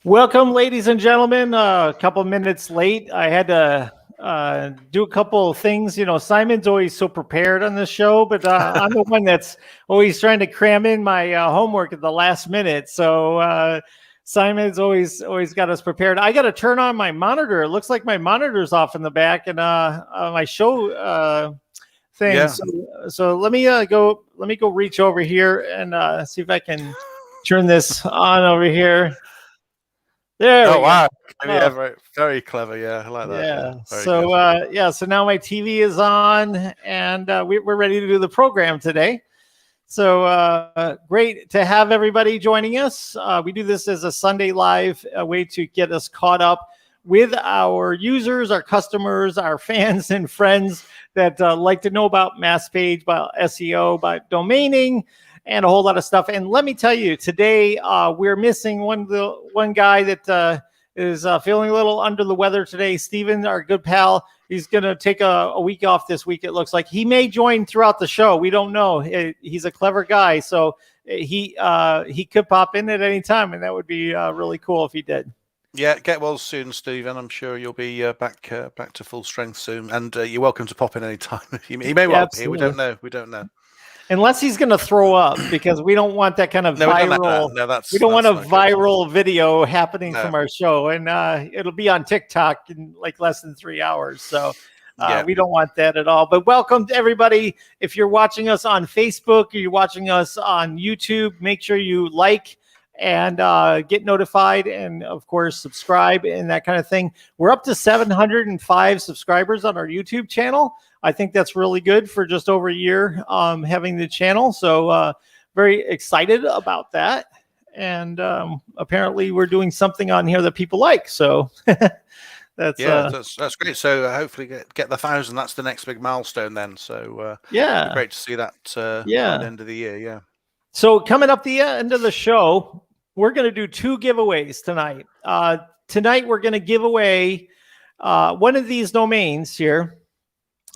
Welcome, ladies and gentlemen. A couple minutes late. I had to do a couple of things. You know, Simon's always so prepared on this show, but I'm the one that's always trying to cram in my homework at the last minute. So Simon's always got us prepared. I got to turn on my monitor. It looks like my monitor's off in the back, and my show thing. Yeah. So let me go. Let me go reach over here and see if I can turn this on over here. There we go. Wow. Yeah, Oh, very, very clever. Yeah, I like that. yeah. Very So good. so now my TV is on, and we're ready to do the program today. So great to have everybody joining us. We do this as a Sunday live, a way to get us caught up with our users, our customers, our fans and friends that like to know about mass page, about SEO, about domaining, and a whole lot of stuff. And let me tell you, today we're missing one guy that is feeling a little under the weather today. Steven, our good pal, he's going to take a week off this week. It looks like he may join throughout the show. We don't know. He's a clever guy, so he could pop in at any time, and that would be really cool if he did. Yeah, get well soon, Stephen. I'm sure you'll be back to full strength soon, and you're welcome to pop in any time. He may well appear. We don't know. We don't know. Unless he's going to throw up, because we don't want that kind of viral. We don't want a viral video happening from our show, and it'll be on TikTok in like less than 3 hours. So we don't want that at all. But welcome to everybody. If you're watching us on Facebook or you're watching us on YouTube, make sure you like and get notified, and of course subscribe and that kind of thing. We're up to 705 subscribers on our YouTube channel. I think that's really good for just over a year having the channel. So very excited about that. And apparently we're doing something on here that people like. So that's great. So hopefully get the 1,000. That's the next big milestone then. So great to see that at the end of the year. Yeah. So coming up the end of the show, we're going to do 2 giveaways tonight. Tonight we're going to give away one of these domains here.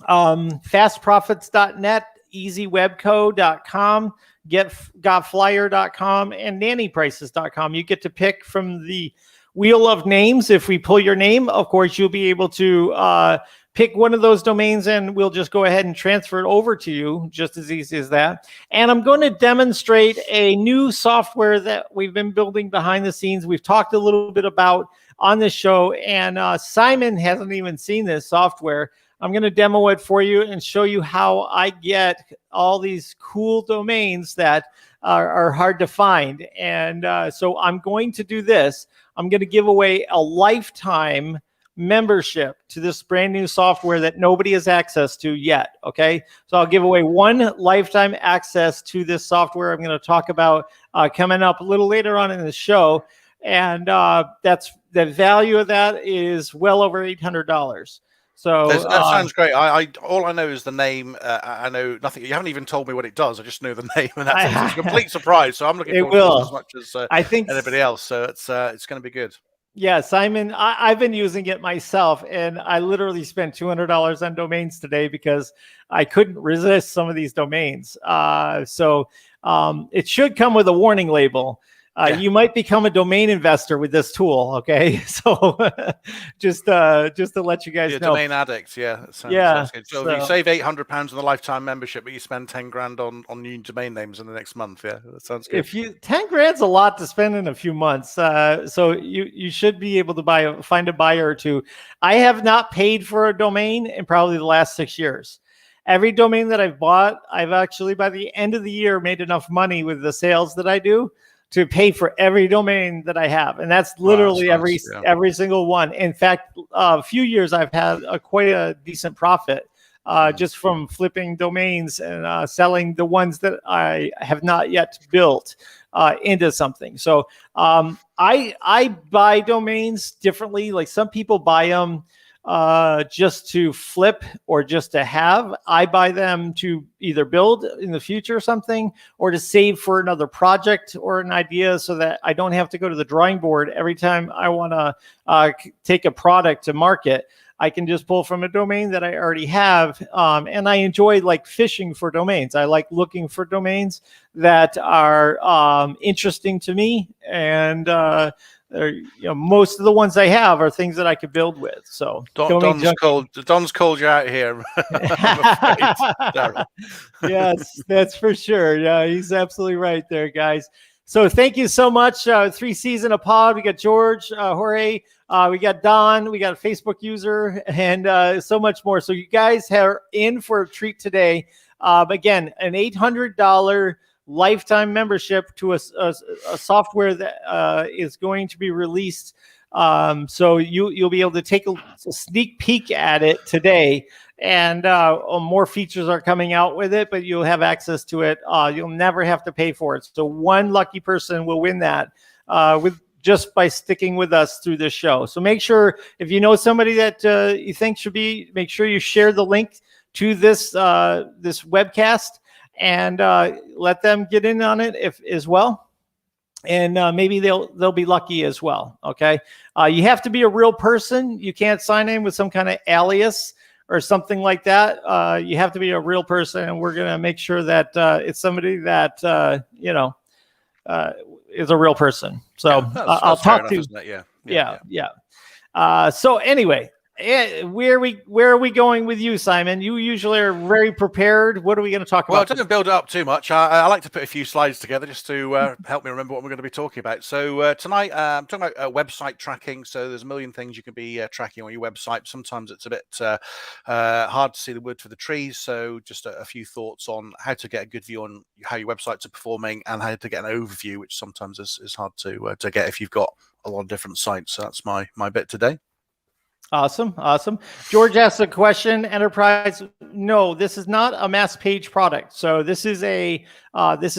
Fastprofits.net, easywebco.com, gotflyer.com, and nannyprices.com. You get to pick from the wheel of names. If we pull your name, of course, you'll be able to pick one of those domains, and we'll just go ahead and transfer it over to you, just as easy as that. And I'm going to demonstrate a new software that we've been building behind the scenes. We've talked a little bit about on this show, and Simon hasn't even seen this software. I'm going to demo it for you and show you how I get all these cool domains that are hard to find. And so I'm going to do this. I'm going to give away a lifetime membership to this brand new software that nobody has access to yet. Okay. So I'll give away one lifetime access to this software I'm going to talk about coming up a little later on in the show. And that's the value of that is well over $800. So that sounds great. All I know is the name. I know nothing. You haven't even told me what it does. I just know the name, and that's a complete surprise. So I'm looking forward to it as much as I think anybody else. So it's going to be good. Yeah, Simon, I've been using it myself, and I literally spent $200 on domains today because I couldn't resist some of these domains. So it should come with a warning label. You might become a domain investor with this tool. Okay, so just to let you guys know, domain addict. Yeah, sounds good. So if you save £800 on the lifetime membership, but you spend 10 grand on new domain names in the next month, that sounds good. If 10 grand's a lot to spend in a few months, so you should be able to find a buyer or two. I have not paid for a domain in probably the last 6 years. Every domain that I've bought, I've actually by the end of the year made enough money with the sales that I do to pay for every domain that I have. And that's literally every single one. In fact, a few years I've had quite a decent profit just from flipping domains and selling the ones that I have not yet built into something. So I buy domains differently. Like some people buy them just to flip or just to have. I buy them to either build in the future something or to save for another project or an idea so that I don't have to go to the drawing board every time I want to take a product to market. I can just pull from a domain that I already have. And I enjoy like fishing for domains. I like looking for domains that are interesting to me. And most of the ones I have are things that I could build with. So Don's called you out here. I'm afraid, Daryl. Yes, that's for sure. Yeah, he's absolutely right there, guys. So thank you so much. 3 season of pod. We got George, Jorge, we got Don, we got a Facebook user, and so much more. So you guys are in for a treat today. Again, an $800 lifetime membership to a software that is going to be released. So you'll be able to take a sneak peek at it today. And more features are coming out with it, but you'll have access to it. You'll never have to pay for it. So one lucky person will win that with just by sticking with us through this show. So make sure if you know somebody that you think should be, make sure you share the link to this this webcast and let them get in on it as well. And maybe they'll be lucky as well. Okay, you have to be a real person. You can't sign in with some kind of alias or something like that. You have to be a real person, and we're going to make sure that it's somebody that is a real person. So I'll talk to you. Yeah. So anyway, where are we going with you, Simon? You usually are very prepared. What are we going to talk about? Well, it doesn't build it up too much. I like to put a few slides together just to help me remember what we're going to be talking about. So tonight, I'm talking about website tracking. So there's a million things you can be tracking on your website. Sometimes it's a bit hard to see the wood for the trees. So just a few thoughts on how to get a good view on how your websites are performing and how to get an overview, which sometimes is hard to get if you've got a lot of different sites. So that's my bit today. Awesome. George asked a question. Enterprise, no, this is not a mass page product. So this is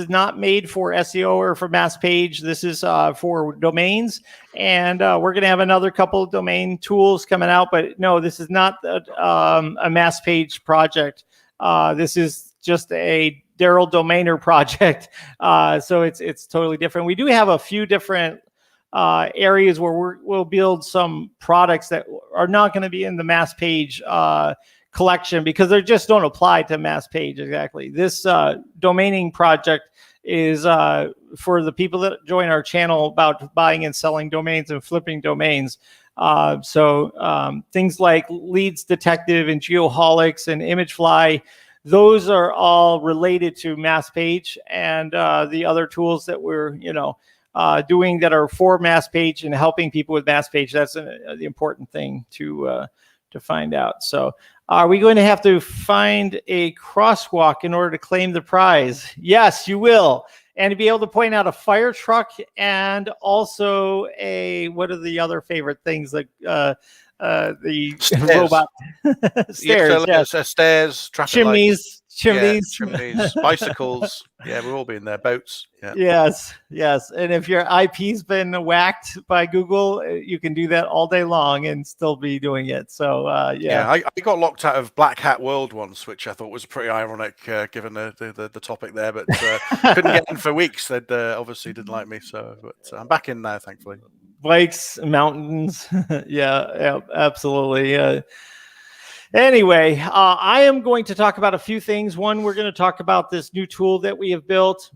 not made for SEO or for mass page. This is for domains, and we're going to have another couple of domain tools coming out. But no, this is not a mass page project. This is just a Daryl Domainer project. So it's totally different. We do have a few different areas where we'll build some products that are not going to be in the mass page collection because they just don't apply to mass page exactly. This domaining project is for the people that join our channel about buying and selling domains and flipping domains. So things like Leads Detective and Geoholics and ImageFly, those are all related to mass page, and the other tools that we're doing that are for mass page and helping people with mass page. That's the important thing to find out. So are we going to have to find a crosswalk in order to claim the prize? Yes, you will. And to be able to point out a fire truck and also what are the other favorite things like the stairs. Robot stairs, yes. Stairs, traffic chimneys. Chimneys, bicycles. Yeah, we'll all be in there. Boats. Yeah. Yes. And if your IP's been whacked by Google, you can do that all day long and still be doing it. So I got locked out of Black Hat World once, which I thought was pretty ironic given the topic there. But couldn't get in for weeks. They obviously didn't like me. So, but I'm back in now, thankfully. Bikes, mountains. yeah, absolutely. Anyway, I am going to talk about a few things. One, we're going to talk about this new tool that we have built.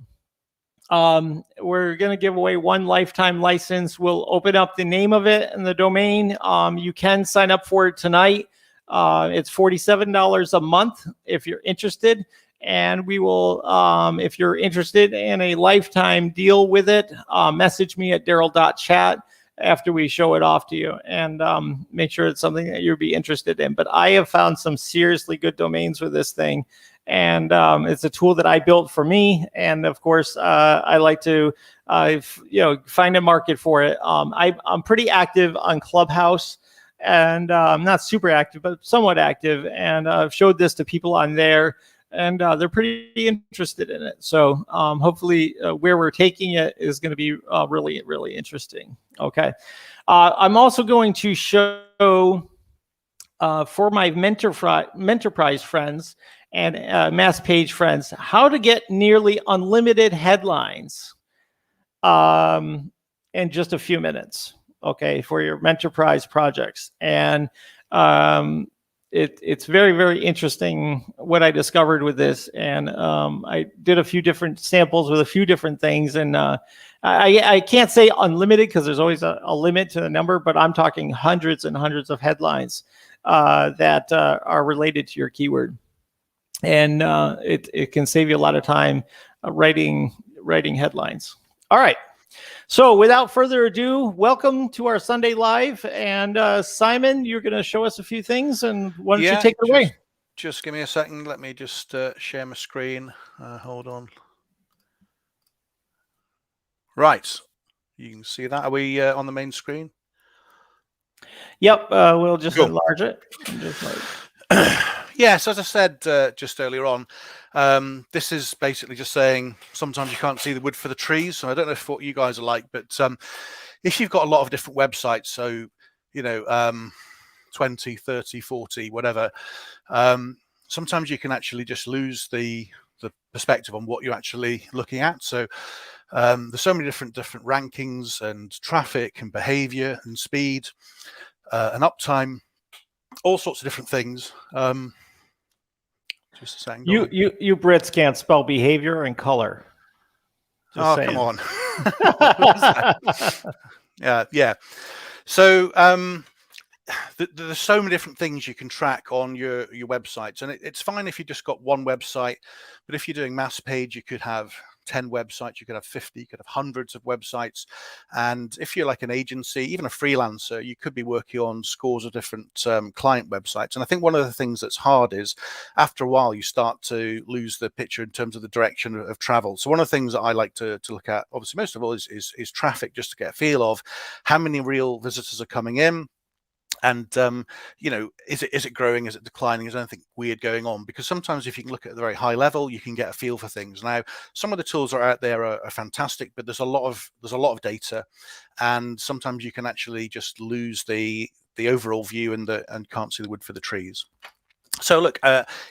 We're going to give away one lifetime license. We'll open up the name of it and the domain. You can sign up for it tonight. It's $47 a month if you're interested. And we will, if you're interested in a lifetime deal with it, message me at daryl.chat. after we show it off to you, and make sure it's something that you'll be interested in. But I have found some seriously good domains with this thing, and it's a tool that I built for me. And of course, I like to find a market for it. I'm pretty active on Clubhouse, and I'm not super active, but somewhat active. And I've showed this to people on there, and they're pretty interested in it. So hopefully where we're taking it is going to be really, really interesting. Okay. I'm also going to show for my Mentorprise friends and Mass Page friends how to get nearly unlimited headlines in just a few minutes. Okay, for your Mentorprise projects. And It's very, very interesting what I discovered with this. And I did a few different samples with a few different things. And I can't say unlimited because there's always a limit to the number, but I'm talking hundreds and hundreds of headlines that are related to your keyword. And it can save you a lot of time writing headlines. All right. So without further ado, welcome to our Sunday Live. And Simon, you're going to show us a few things, and why don't you take it away? Just give me a second. Let me just share my screen. Hold on. Right. You can see that. Are we on the main screen? Yep. We'll just enlarge it. Yes, as I said just earlier on, this is basically just saying sometimes you can't see the wood for the trees. So I don't know what you guys are like, but if you've got a lot of different websites, so, 20, 30, 40, whatever, sometimes you can actually just lose the perspective on what you're actually looking at. So there's so many different rankings and traffic and behavior and speed and uptime, all sorts of different things. Just a second. You Brits can't spell behavior and color. Just saying. Come on. Yeah. So there's so many different things you can track on your websites, and it's fine if you just got one website, but if you're doing mass page, you could have 10 websites, you could have 50, you could have hundreds of websites. And if you're like an agency, even a freelancer, you could be working on scores of different client websites. And I think one of the things that's hard is after a while you start to lose the picture in terms of the direction of travel. So one of the things that I like to look at, obviously most of all, is traffic, just to get a feel of how many real visitors are coming in. And is it growing? Is it declining? Is there anything weird going on? Because sometimes if you can look at the very high level, you can get a feel for things. Now, some of the tools that are out there are fantastic, but there's a lot of data, and sometimes you can actually just lose the overall view and can't see the wood for the trees. So look,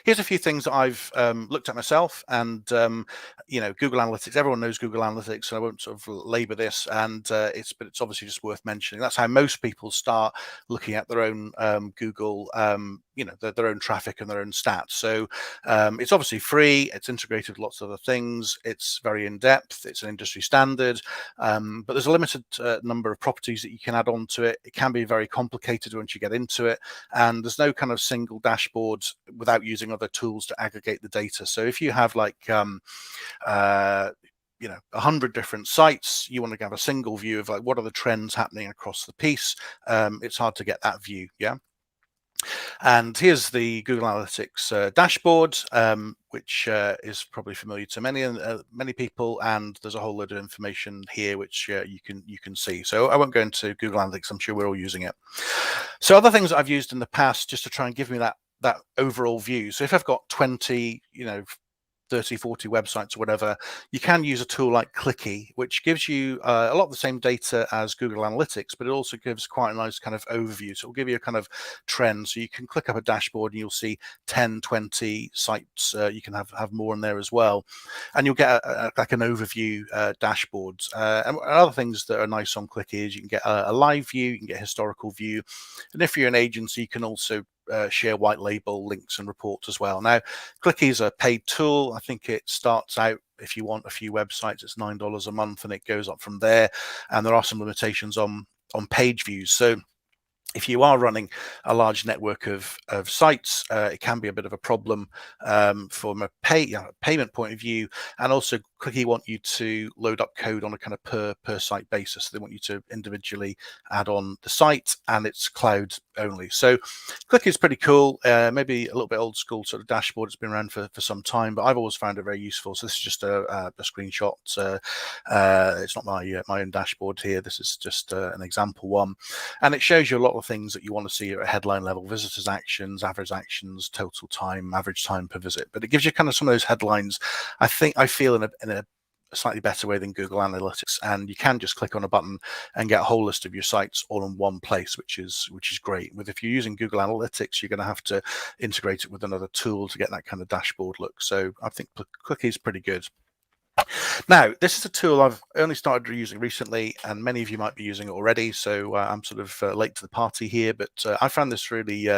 here's a few things that I've looked at myself, and Google Analytics. Everyone knows Google Analytics, so I won't sort of labor this. And it's obviously just worth mentioning. That's how most people start looking at their own Google, their own traffic and their own stats. So it's obviously free. It's integrated with lots of other things. It's very in depth. It's an industry standard, but there's a limited number of properties that you can add on to it. It can be very complicated once you get into it, and there's no kind of single dashboard without using other tools to aggregate the data. So if you have like 100 different sites, you want to have a single view of like what are the trends happening across the piece. It's hard to get that view. And here's the Google Analytics dashboard, which is probably familiar to many people, and there's a whole load of information here which you can see. So I won't go into Google Analytics. I'm sure we're all using it. So other things that I've used in the past just to try and give me that overall view. So if I've got 20, 30, 40 websites or whatever, you can use a tool like Clicky, which gives you a lot of the same data as Google Analytics, but it also gives quite a nice kind of overview. So it'll give you a kind of trend. So you can click up a dashboard and you'll see 10, 20 sites. You can have more in there as well. And you'll get like an overview dashboard. And other things that are nice on Clicky is you can get a live view, you can get a historical view. And if you're an agency, you can also share white label links and reports as well. Now, Clicky is a paid tool. I think it starts out, if you want a few websites, it's $9 a month, and it goes up from there. And there are some limitations on page views. So if you are running a large network of sites, it can be a bit of a problem from a payment point of view. And also, Clicky want you to load up code on a kind of per site basis. They want you to individually add on the site, and it's cloud only. So Clicky is pretty cool. Maybe a little bit old school sort of dashboard. It's been around for some time, but I've always found it very useful. So this is just a screenshot. It's not my own dashboard here. This is just an example one, and it shows you a lot of things that you want to see at a headline level: visitors actions, average actions, total time, average time per visit. But it gives you kind of some of those headlines, I feel in a slightly better way than Google Analytics. And you can just click on a button and get a whole list of your sites all in one place, which is great. With if you're using Google Analytics, you're going to have to integrate it with another tool to get that kind of dashboard look. So I think Clicky is pretty good. Now, this is a tool I've only started using recently, and many of you might be using it already. So I'm sort of late to the party here, but I found this really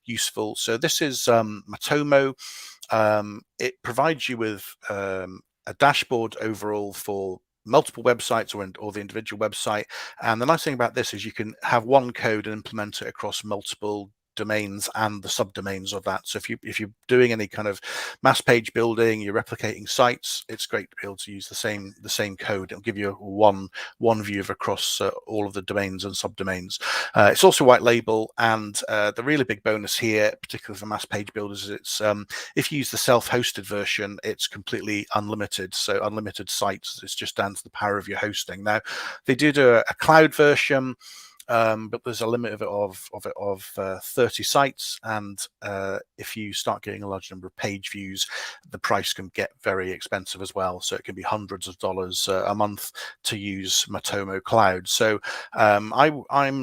useful. So this is Matomo. It provides you with a dashboard overall for multiple websites or the individual website. And the nice thing about this is you can have one code and implement it across multiple domains and the subdomains of that. So if you're doing any kind of mass page building, you're replicating sites, it's great to be able to use the same code. It'll give you one view of across all of the domains and subdomains. It's also white label, and the really big bonus here, particularly for mass page builders, is it's if you use the self-hosted version, it's completely unlimited. So unlimited sites, it's just down to the power of your hosting. Now they do a cloud version, but there's a limit of 30 sites, and if you start getting a large number of page views, the price can get very expensive as well. So it can be hundreds of dollars a month to use Matomo Cloud. So I'm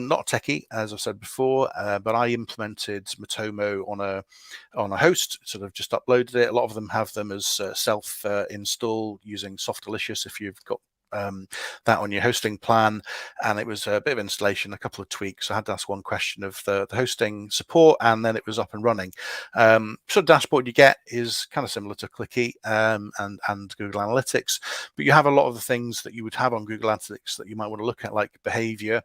not a techie, as I've said before, but I implemented Matomo on a host, sort of just uploaded it. A lot of them have them as self install using Softalicious if you've got that on your hosting plan, and it was a bit of installation, a couple of tweaks. I had to ask one question of the hosting support, and then it was up and running. Sort of dashboard you get is kind of similar to Clicky and Google Analytics, but you have a lot of the things that you would have on Google Analytics that you might want to look at, like behavior,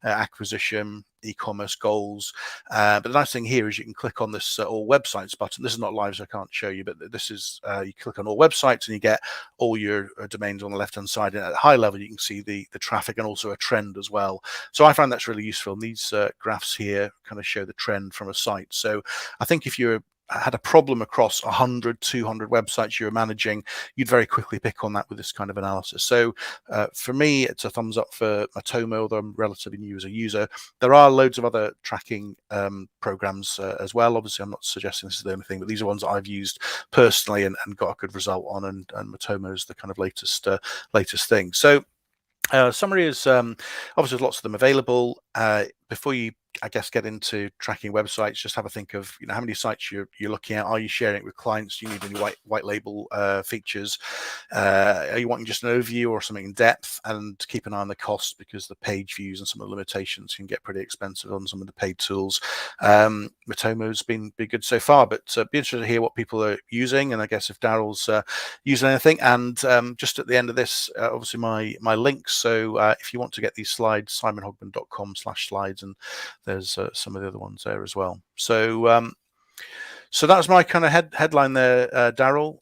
acquisition, e-commerce goals. But the nice thing here is you can click on this all websites button. This is not live, so I can't show you, but this is you click on all websites and you get all your domains on the left hand side, and at a high level you can see the traffic and also a trend as well. So I find that's really useful, and these graphs here kind of show the trend from a site. So I think if you're had a problem across 100, 200 websites you're managing, you'd very quickly pick on that with this kind of analysis. So for me, it's a thumbs up for Matomo, although I'm relatively new as a user. There are loads of other tracking programs as well. Obviously, I'm not suggesting this is the only thing, but these are ones that I've used personally and got a good result on, and Matomo is the kind of latest thing. So summary is obviously there's lots of them available. Before you, I guess, get into tracking websites, just have a think of how many sites you're looking at. Are you sharing it with clients? Do you need any white label features? Are you wanting just an overview or something in depth? And keep an eye on the cost, because the page views and some of the limitations can get pretty expensive on some of the paid tools. Matomo's been good so far, but be interested to hear what people are using, and I guess if Daryl's using anything. And just at the end of this, obviously my links. So if you want to get these slides, simonhogman.com/slides, and there's some of the other ones there as well. So so that's my kind of headline there, Daryl.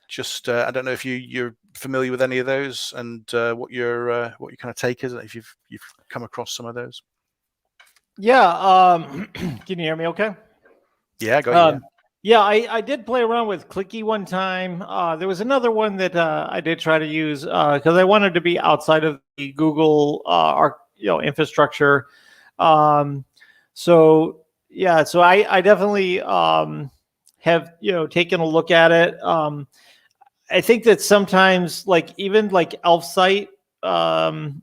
Just I don't know if you're familiar with any of those, and what your kind of take is, if you've come across some of those. Yeah. Can you hear me okay? Yeah, got you. Yeah, I did play around with Clicky one time. There was another one that I did try to use because I wanted to be outside of the Google infrastructure. So yeah, so I definitely have taken a look at it. I think that sometimes, like even like Elf site,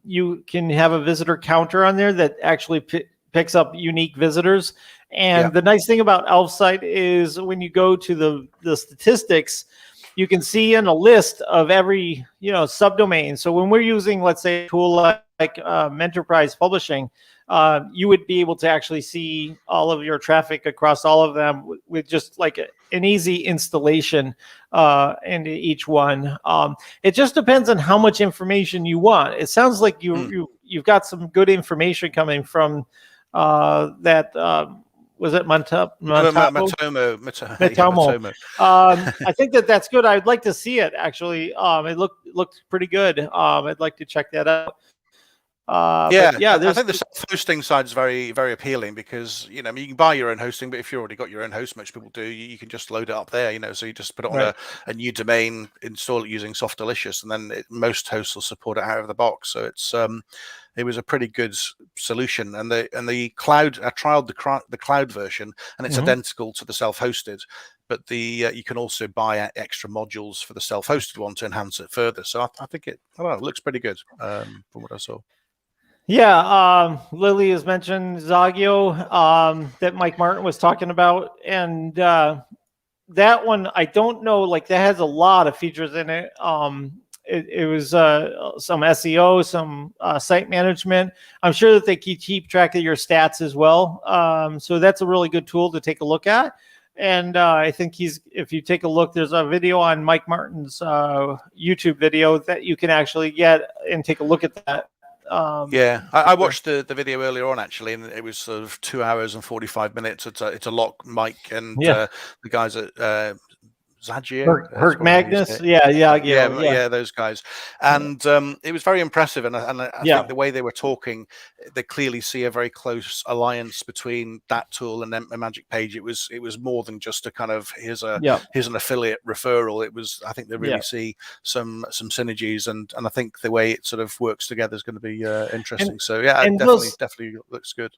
you can have a visitor counter on there that actually picks up unique visitors. And the nice thing about Elf site is when you go to the statistics, you can see in a list of every subdomain. So when we're using, let's say, a tool like Enterprise Publishing, you would be able to actually see all of your traffic across all of them with just like an easy installation into each one. It just depends on how much information you want. It sounds like you've got some good information coming from that. Was it Matomo? I think that that's good. I'd like to see it actually. It looked pretty good. I'd like to check that out. I think the self-hosting side is very, very appealing, because you can buy your own hosting, but if you already got your own host, most people do, you can just load it up there. So you just put it on a new domain, install it using Softalicious, and then most hosts will support it out of the box. So it was a pretty good solution. And the cloud, I trialed the cloud version, and it's identical to the self-hosted, but you can also buy extra modules for the self-hosted one to enhance it further. So I think it looks pretty good from what I saw. Yeah, Lily has mentioned Zagio that Mike Martin was talking about, and that one, I don't know, like that has a lot of features in it. It was some SEO, some site management. I'm sure that they keep track of your stats as well. So that's a really good tool to take a look at. And I think if you take a look, there's a video on Mike Martin's YouTube video that you can actually get and take a look at that. Yeah, I watched the video earlier on actually, and it was sort of 2 hours and 45 minutes. It's a lot, Mike, and the guys at Zagier, Herc Magnus, yeah, those guys, and it was very impressive. And I think the way they were talking, they clearly see a very close alliance between that tool and then a Magic Page. It was more than just a kind of here's an affiliate referral. It was, I think they really see some synergies, and I think the way it sort of works together is going to be interesting. So yeah, it definitely looks good.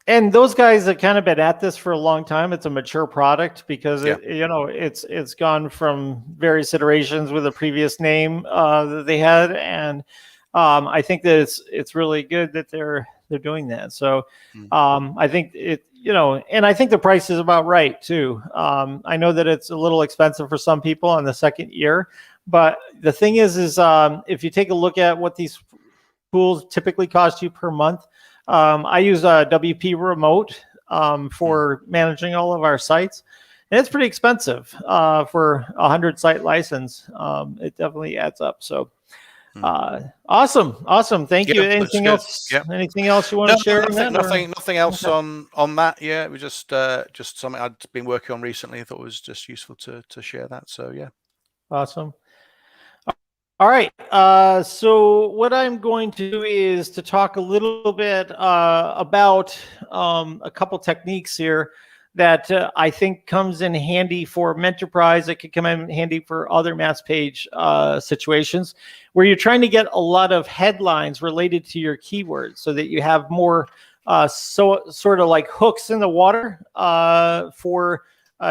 And those guys have kind of been at this for a long time. It's a mature product because it's gone from various iterations with a previous name that they had, and I think that it's really good that they're doing that. So I think and I think the price is about right too. I know that it's a little expensive for some people on the second year, but the thing is if you take a look at what these tools typically cost you per month. I use a WP Remote for managing all of our sites, and it's pretty expensive for 100 site license. It definitely adds up. So awesome. Thank you. Anything else? Yeah. Anything else you want to share? Nothing else on that. Yeah, it was just something I'd been working on recently. I thought it was just useful to share that. So yeah. Awesome. All right. So what I'm going to do is to talk a little bit about a couple techniques here that I think comes in handy for Menterprise. It could come in handy for other mass page situations where you're trying to get a lot of headlines related to your keywords so that you have more sort of like hooks in the water for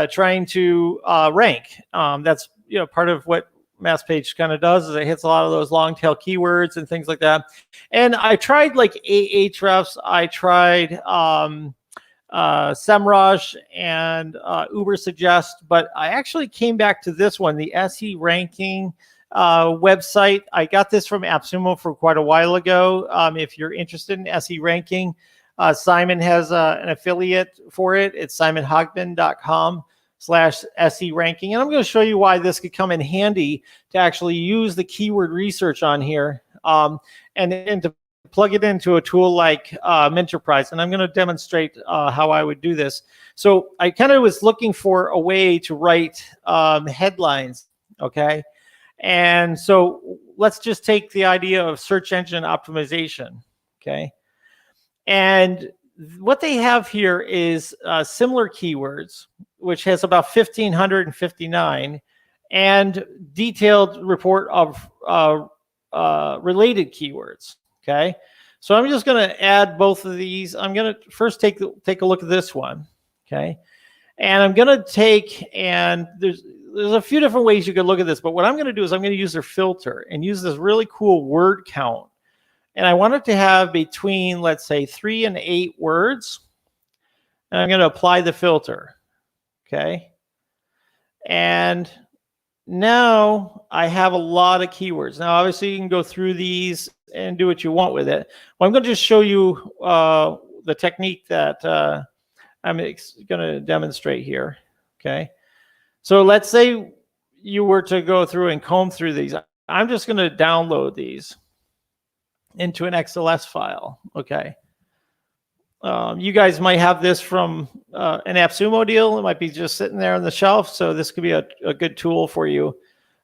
trying to rank. That's part of what Mass Page kind of does is it hits a lot of those long tail keywords and things like that. And I tried like Ahrefs, I tried SEMrush and Ubersuggest, but I actually came back to this one, the SE ranking website. I got this from AppSumo for quite a while ago. If you're interested in SE ranking, Simon has an affiliate for it. It's simonhogman.com/SE ranking. And I'm going to show you why this could come in handy to actually use the keyword research on here and to plug it into a tool like Menterprise. And I'm going to demonstrate how I would do this. So I kind of was looking for a way to write headlines, okay? And so let's just take the idea of search engine optimization, okay? And what they have here is similar keywords, which has about 1,559, and detailed report of related keywords. Okay, so I'm just going to add both of these. I'm going to first take a look at this one. Okay, and I'm going to there's a few different ways you could look at this, but what I'm going to do is I'm going to use their filter and use this really cool word count. And I want it to have between, let's say, 3 and 8 words. And I'm going to apply the filter. Okay. And now I have a lot of keywords. Now, obviously, you can go through these and do what you want with it. Well, I'm going to just show you the technique that I'm going to demonstrate here. Okay. So let's say you were to go through and comb through these. I'm just going to download these into an XLS file. Okay. You guys might have this from an AppSumo deal. It might be just sitting there on the shelf. So this could be a good tool for you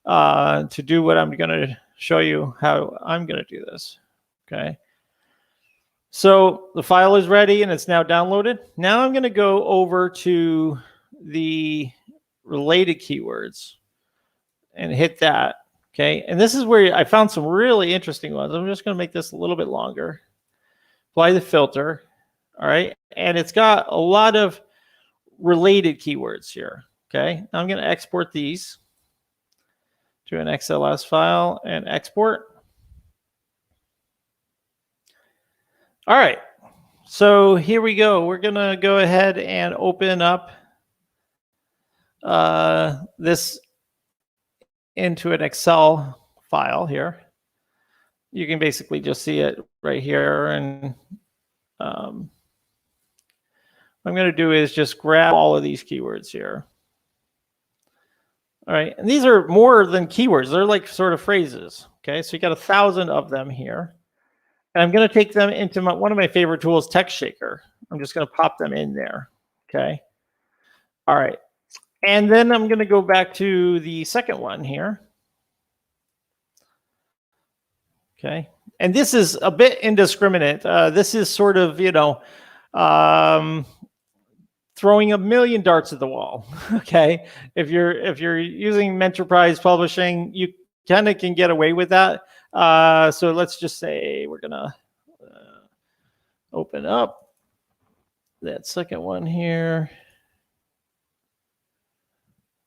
to do what I'm going to show you how I'm going to do this. Okay. So the file is ready and it's now downloaded. Now I'm going to go over to the related keywords and hit that. Okay. And this is where I found some really interesting ones. I'm just going to make this a little bit longer. Apply the filter. All right. And it's got a lot of related keywords here. Okay. Now I'm going to export these to an XLS file and export. All right. So here we go. We're going to go ahead and open up this into an Excel file here, you can basically just see it right here. And what I'm going to do is just grab all of these keywords here. All right, and these are more than keywords. They're like sort of phrases. Okay, so you got 1,000 of them here. And I'm going to take them into one of my favorite tools, Text Shaker. I'm just going to pop them in there. Okay. All right. And then I'm going to go back to the second one here. Okay. And this is a bit indiscriminate. This is sort of, throwing a million darts at the wall. Okay. If you're using Menterprise Publishing, you kind of can get away with that. So let's just say we're going to open up that second one here.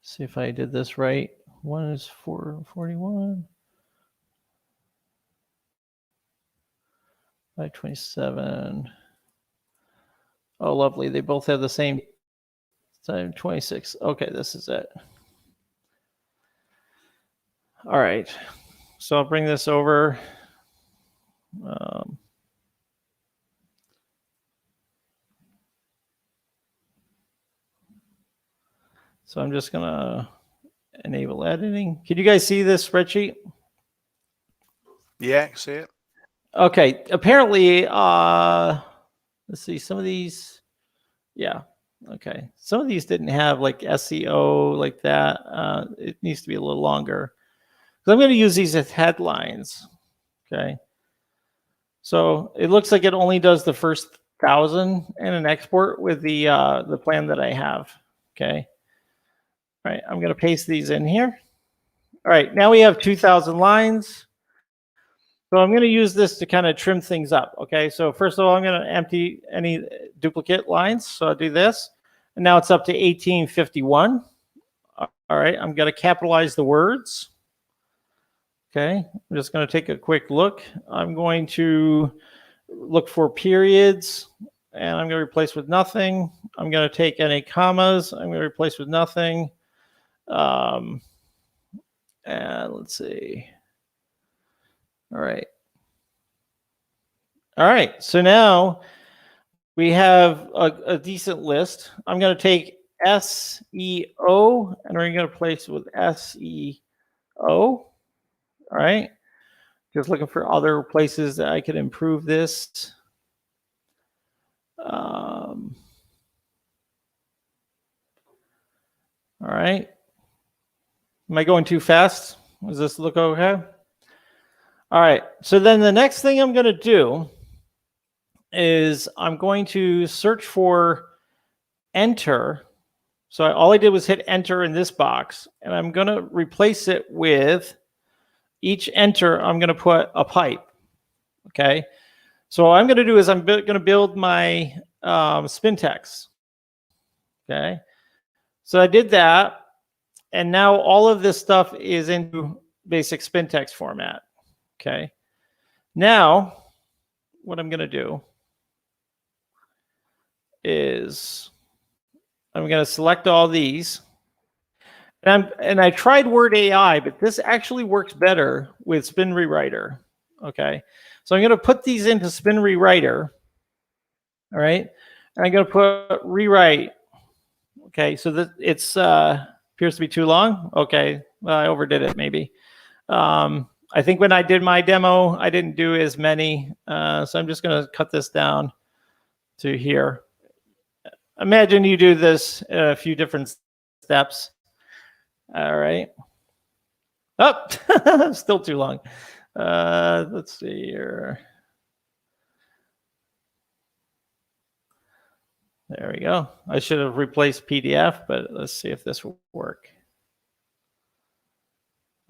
See if I did this right. One is 441. 527. Oh, lovely. They both have the same time, 26. Okay, this is it. All right. So I'll bring this over. So I'm just going to enable editing. Can you guys see this spreadsheet? Yeah, I can see it. Okay. Apparently, let's see, some of these, yeah. Okay. Some of these didn't have like SEO like that. It needs to be a little longer. So I'm going to use these as headlines. Okay. So it looks like it only does the first 1,000 in an export with the plan that I have. Okay. All right. I'm going to paste these in here. All right. Now we have 2,000 lines. So I'm going to use this to kind of trim things up. Okay. So first of all, I'm going to empty any duplicate lines. So I'll do this. And now it's up to 1851. All right. I'm going to capitalize the words. Okay. I'm just going to take a quick look. I'm going to look for periods and I'm going to replace with nothing. I'm going to take any commas. I'm going to replace with nothing. And let's see. All right. All right. So now we have a decent list. I'm going to take SEO and we're going to replace it with SEO. All right. Just looking for other places that I could improve this. All right. Am I going too fast? Does this look okay? All right. So then the next thing I'm going to do is I'm going to search for enter. So all I did was hit enter in this box, and I'm going to replace it with each enter. I'm going to put a pipe. Okay. So what I'm going to do is I'm going to build my spin text. Okay. So I did that. And now all of this stuff is into basic spin text format. Okay. Now, what I'm going to do is I'm going to select all these. And I tried Word AI, but this actually works better with Spin Rewriter. Okay. So I'm going to put these into Spin Rewriter. All right. And I'm going to put rewrite. Okay. So that it's appears to be too long. Okay. Well, I overdid it maybe. I think when I did my demo, I didn't do as many. So I'm just going to cut this down to here. Imagine you do this a few different steps. All right. Oh, still too long. Let's see here. There we go. I should have replaced PDF, but let's see if this will work.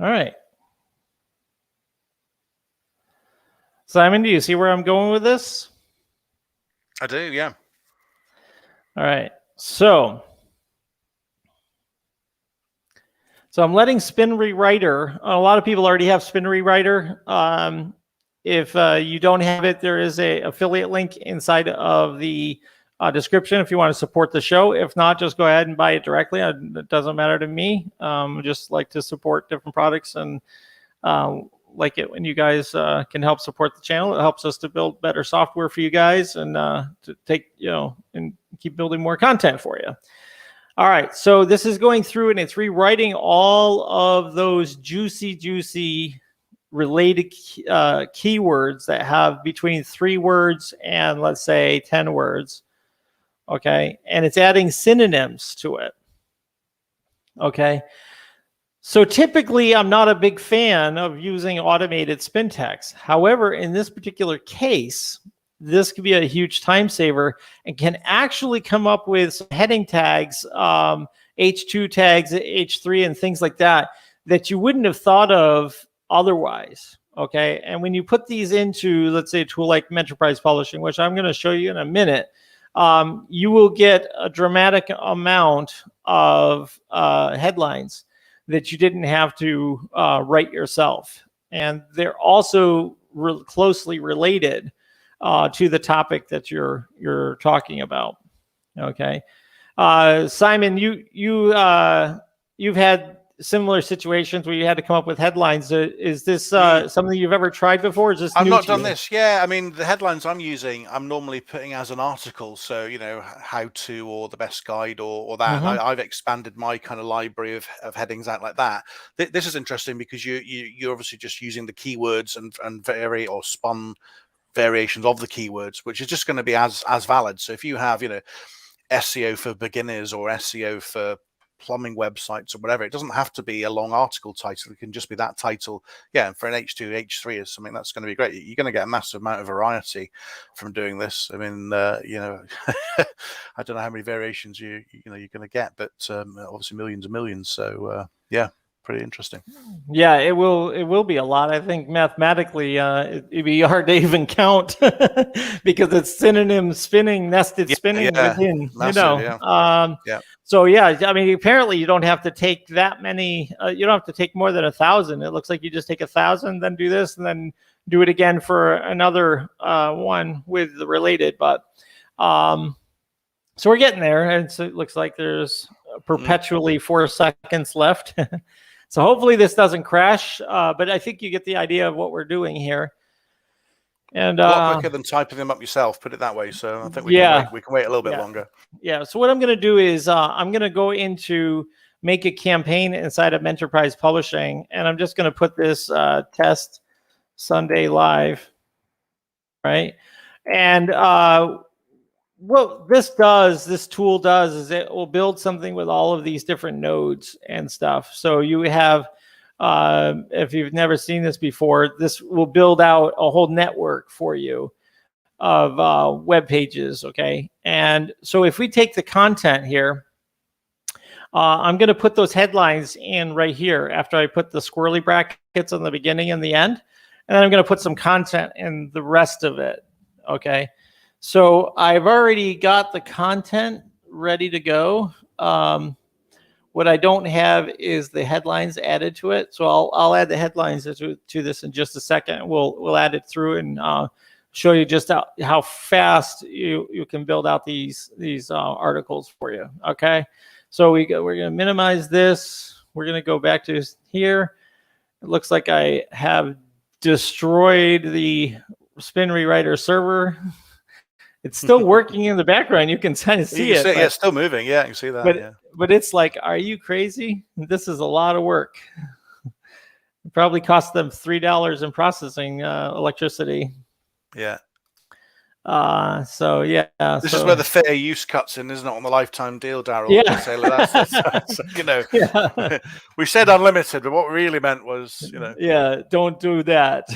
All right. Simon, do you see where I'm going with this? I do, yeah. All right. So I'm letting Spin Rewriter. A lot of people already have Spin Rewriter. If you don't have it, there is a affiliate link inside of the description if you want to support the show. If not, just go ahead and buy it directly. It doesn't matter to me. Just like to support different products, and like it when you guys can help support the channel. It helps us to build better software for you guys, and to take, and keep building more content for you. All right, so this is going through and it's rewriting all of those juicy related keywords that have between 3 words and, let's say, 10 words. Okay, and it's adding synonyms to it. Okay, so typically I'm not a big fan of using automated spin text. However, in this particular case, this could be a huge time saver and can actually come up with some heading tags, H2 tags, H3, and things like that you wouldn't have thought of otherwise. Okay, and when you put these into, let's say, a tool like Enterprise Publishing, which I'm going to show you in a minute, you will get a dramatic amount of headlines that you didn't have to write yourself, and they're also closely related to the topic that you're talking about. Okay, Simon, you've had similar situations where you had to come up with headlines. Is this something you've ever tried before? Is this I've new not to done you? this. Yeah, I mean, the headlines I'm using, I'm normally putting as an article. So, how to, or the best guide, or that. Mhm. I've expanded my kind of library of headings out like that. This is interesting because you're obviously just using the keywords and vary or spun variations of the keywords, which is just going to be as valid. So if you have, SEO for beginners or SEO for plumbing websites or whatever, it doesn't have to be a long article title. It can just be that title. Yeah, and for an H2, H3 is something that's going to be great. You're going to get a massive amount of variety from doing this. I mean, I don't know how many variations you're going to get, but obviously millions and millions. So yeah, pretty interesting. Yeah, it will be a lot. I think mathematically, it'd be hard to even count because it's synonym spinning, nested spinning within. Massive, yeah. So yeah, I mean, apparently you don't have to take that many. You don't have to take more than 1,000. It looks like you just take 1,000, then do this, and then do it again for another one with the related. But so we're getting there, and so it looks like there's perpetually 4 seconds left. So hopefully this doesn't crash, but I think you get the idea of what we're doing here. And a lot quicker than typing them up yourself, put it that way. So I think we can wait a little bit longer. Yeah. So what I'm going to do is I'm going to go into make a campaign inside of Enterprise Publishing, and I'm just going to put this test Sunday live, right? And what this tool does is it will build something with all of these different nodes and stuff. So you have, if you've never seen this before, this will build out a whole network for you of web pages. Okay. And so if we take the content here, I'm going to put those headlines in right here after I put the squirrely brackets on the beginning and the end. And then I'm going to put some content in the rest of it. Okay. So I've already got the content ready to go. What I don't have is the headlines added to it. So I'll add the headlines to this in just a second. We'll add it through and show you just how fast you can build out these articles for you. Okay. So we're going to minimize this. We're going to go back to here. It looks like I have destroyed the spin rewriter server. It's still working in the background. You can kind of see it. Yeah, it's still moving. Yeah, I can see that. But it's like, are you crazy? This is a lot of work. It probably cost them $3 in processing electricity. Yeah. So yeah. This is where the fair use cuts in, isn't it, on the lifetime deal, Daryl? Yeah. We said unlimited, but what we really meant was, Yeah, don't do that.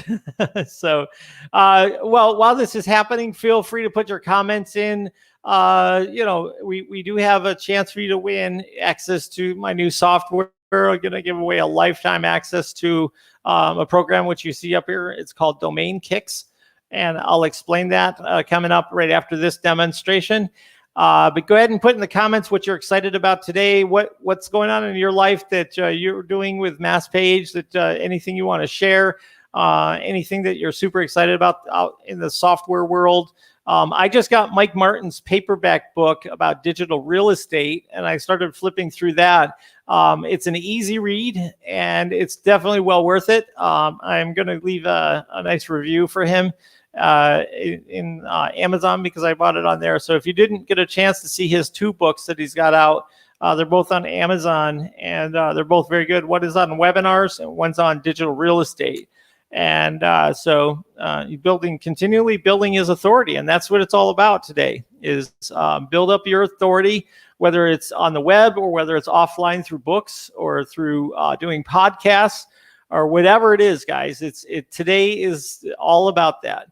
So, well, while this is happening, feel free to put your comments in. We do have a chance for you to win access to my new software. I'm going to give away a lifetime access to a program which you see up here. It's called Domain Kicks. And I'll explain that coming up right after this demonstration. But go ahead and put in the comments what you're excited about today, what's going on in your life that you're doing with MassPage, that anything you want to share. anything that you're super excited about out in the software world. I just got Mike Martin's paperback book about digital real estate, and I started flipping through that. It's an easy read, and it's definitely well worth it. I'm going to leave a nice review for him in Amazon because I bought it on there. So if you didn't get a chance to see his 2 books that he's got out, they're both on Amazon, and they're both very good. One is on webinars, and one's on digital real estate. And so continually building his authority. And that's what it's all about today is build up your authority, whether it's on the web or whether it's offline through books or through doing podcasts or whatever it is, guys. Today is all about that.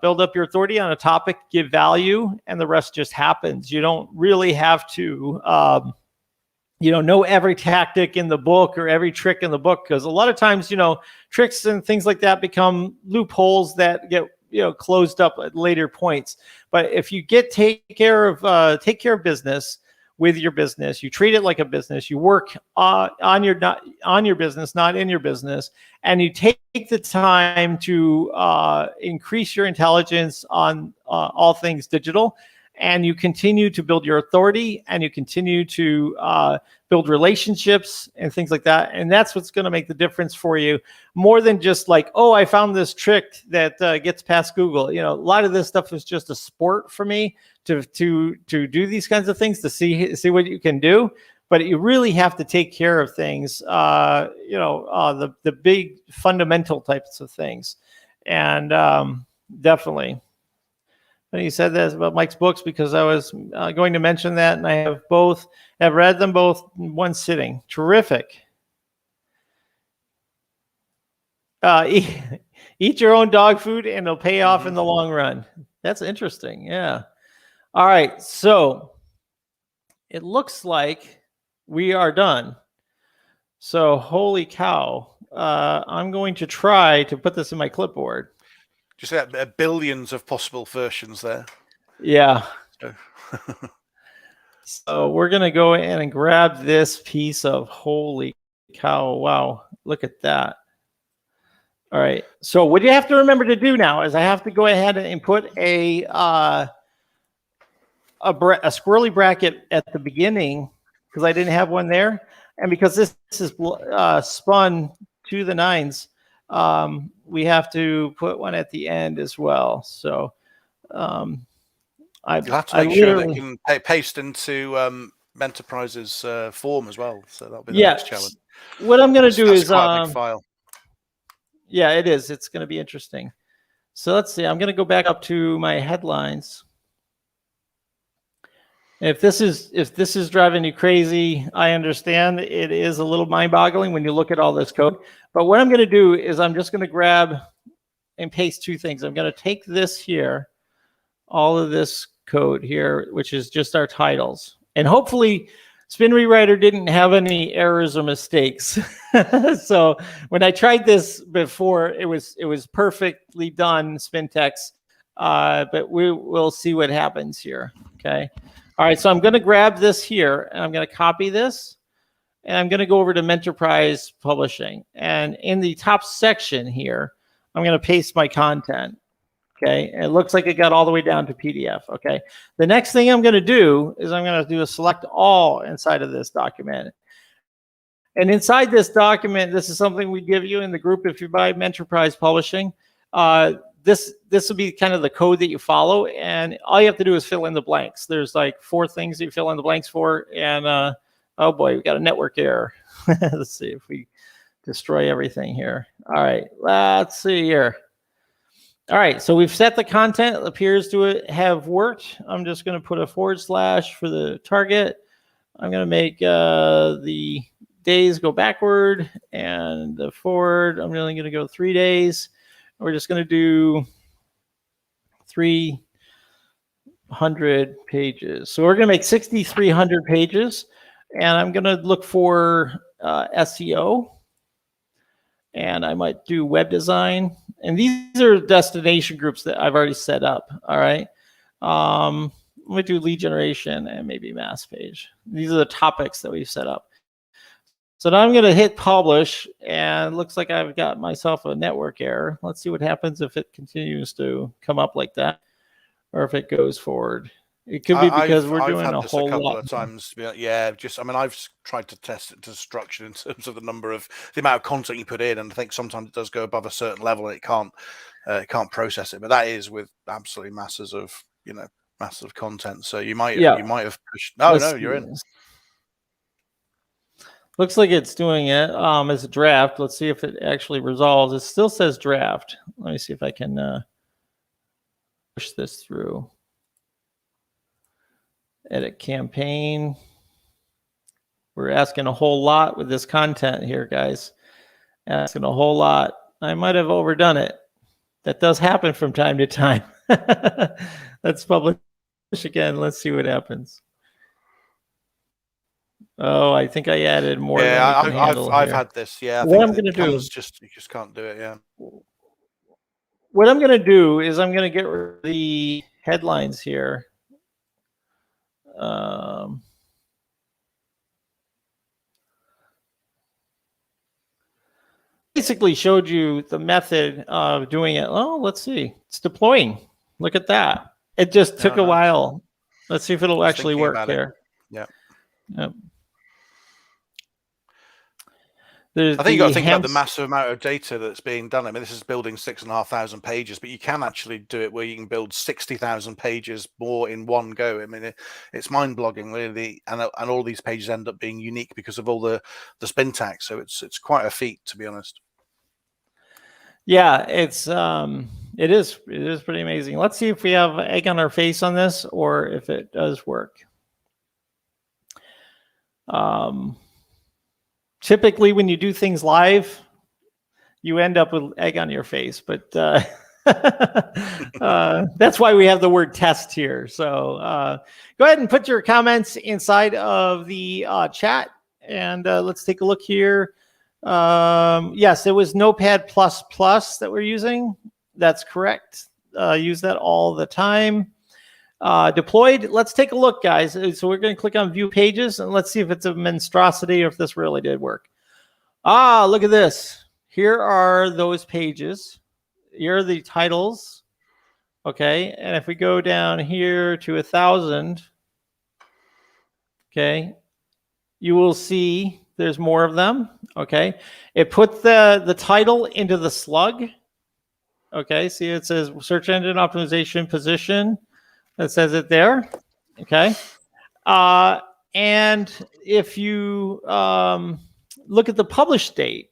Build up your authority on a topic, give value, and the rest just happens. You don't really have to know every tactic in the book or every trick in the book, because a lot of times, tricks and things like that become loopholes that get, closed up at later points. But if you take care of business with your business, you treat it like a business, you work on your business, not in your business, and you take the time to increase your intelligence on all things digital, and you continue to build your authority, and you continue to build relationships and things like that. And that's what's going to make the difference for you, more than just like, oh, I found this trick that gets past Google. A lot of this stuff is just a sport for me to do these kinds of things, to see what you can do. But you really have to take care of things, the big fundamental types of things. And definitely. And he said that about Mike's books because I was going to mention that, and I have read them both in one sitting. Terrific. Eat your own dog food, and it'll pay off in the long run. That's interesting. Yeah. All right. So it looks like we are done. So holy cow. I'm going to try to put this in my clipboard. Just that billions of possible versions there. Yeah. So we're going to go in and grab this piece of holy cow. Wow. Look at that. All right. So what you have to remember to do now is I have to go ahead and put a squirrely bracket at the beginning because I didn't have one there. And because this is spun to the nines, we have to put one at the end as well. So you'll have to make sure that you can paste into Enterprise's form as well. So that'll be the next challenge. What I'm going to do is quite a big file. Yeah, it is. It's going to be interesting. So let's see. I'm going to go back up to my headlines. If this is driving you crazy, I understand. It is a little mind-boggling when you look at all this code. But what I'm going to do is I'm just going to grab and paste 2 things. I'm going to take this here, all of this code here, which is just our titles. And hopefully Spin Rewriter didn't have any errors or mistakes. So when I tried this before, it was perfectly done, spin text. But we'll see what happens here. Okay. All right, so I'm going to grab this here, and I'm going to copy this, and I'm going to go over to Enterprise Publishing. And in the top section here, I'm going to paste my content. Okay, and it looks like it got all the way down to PDF. Okay, the next thing I'm going to do is I'm going to do a select all inside of this document. And inside this document, this is something we give you in the group if you buy Enterprise Publishing. This will be kind of the code that you follow, and all you have to do is fill in the blanks. There's like 4 things that you fill in the blanks for, and oh boy, we got a network error. Let's see if we destroy everything here. All right, let's see here. All right, so we've set the content. It appears to have worked. I'm just going to put a / for the target. I'm going to make the days go backward, and the forward, I'm really going to go 3 days. We're just going to do 300 pages. So we're going to make 6,300 pages, and I'm going to look for SEO, and I might do web design. And these are destination groups that I've already set up. All right. I'm going to do lead generation and maybe mass page. These are the topics that we've set up. So now I'm going to hit publish, and it looks like I've got myself a network error. Let's see what happens if it continues to come up like that, or if it goes forward. It could be because we're doing a whole lot. I've had this a couple of times. Yeah, just, I mean, I've tried to test it to destruction in terms of the amount of content you put in, and I think sometimes it does go above a certain level and it can't process it. But that is with absolutely masses of content. So you might have pushed. No, you're in. Looks like it's doing it as a draft. Let's see if it actually resolves. It still says draft. Let me see if I can push this through. Edit campaign. We're asking a whole lot with this content here, guys. Asking a whole lot. I might have overdone it. That does happen from time to time. Let's publish again. Let's see what happens. Oh, I think I added more. Yeah, I've had this. Yeah, what I'm going to do is you just can't do it. Yeah. What I'm going to do is I'm going to get rid of the headlines here. Basically showed you the method of doing it. Oh, let's see. It's deploying. Look at that. It just took a while. Let's see if it'll actually work here. Yeah. Yep. I think you got to think about the massive amount of data that's being done. I mean, this is building 6,500 pages, but you can actually do it where you can build 60,000 pages more in one go. I mean, it's mind-blogging, really, and all these pages end up being unique because of all the spin tags. So it's quite a feat, to be honest. Yeah, it is pretty amazing. Let's see if we have egg on our face on this or if it does work. Typically, when you do things live, you end up with egg on your face, but that's why we have the word test here. So go ahead and put your comments inside of the chat, and let's take a look here. Yes, it was Notepad++ that we're using. That's correct. Use that all the time. Deployed. Let's take a look, guys. So we're going to click on view pages and let's see if it's a monstrosity or if this really did work. Look at this. Here are those pages. Here are the titles. Okay. And if we go down here to 1,000, okay, you will see there's more of them. Okay. It put the title into the slug. Okay. See, it says search engine optimization position. That says it there. Okay. And if you look at the publish date,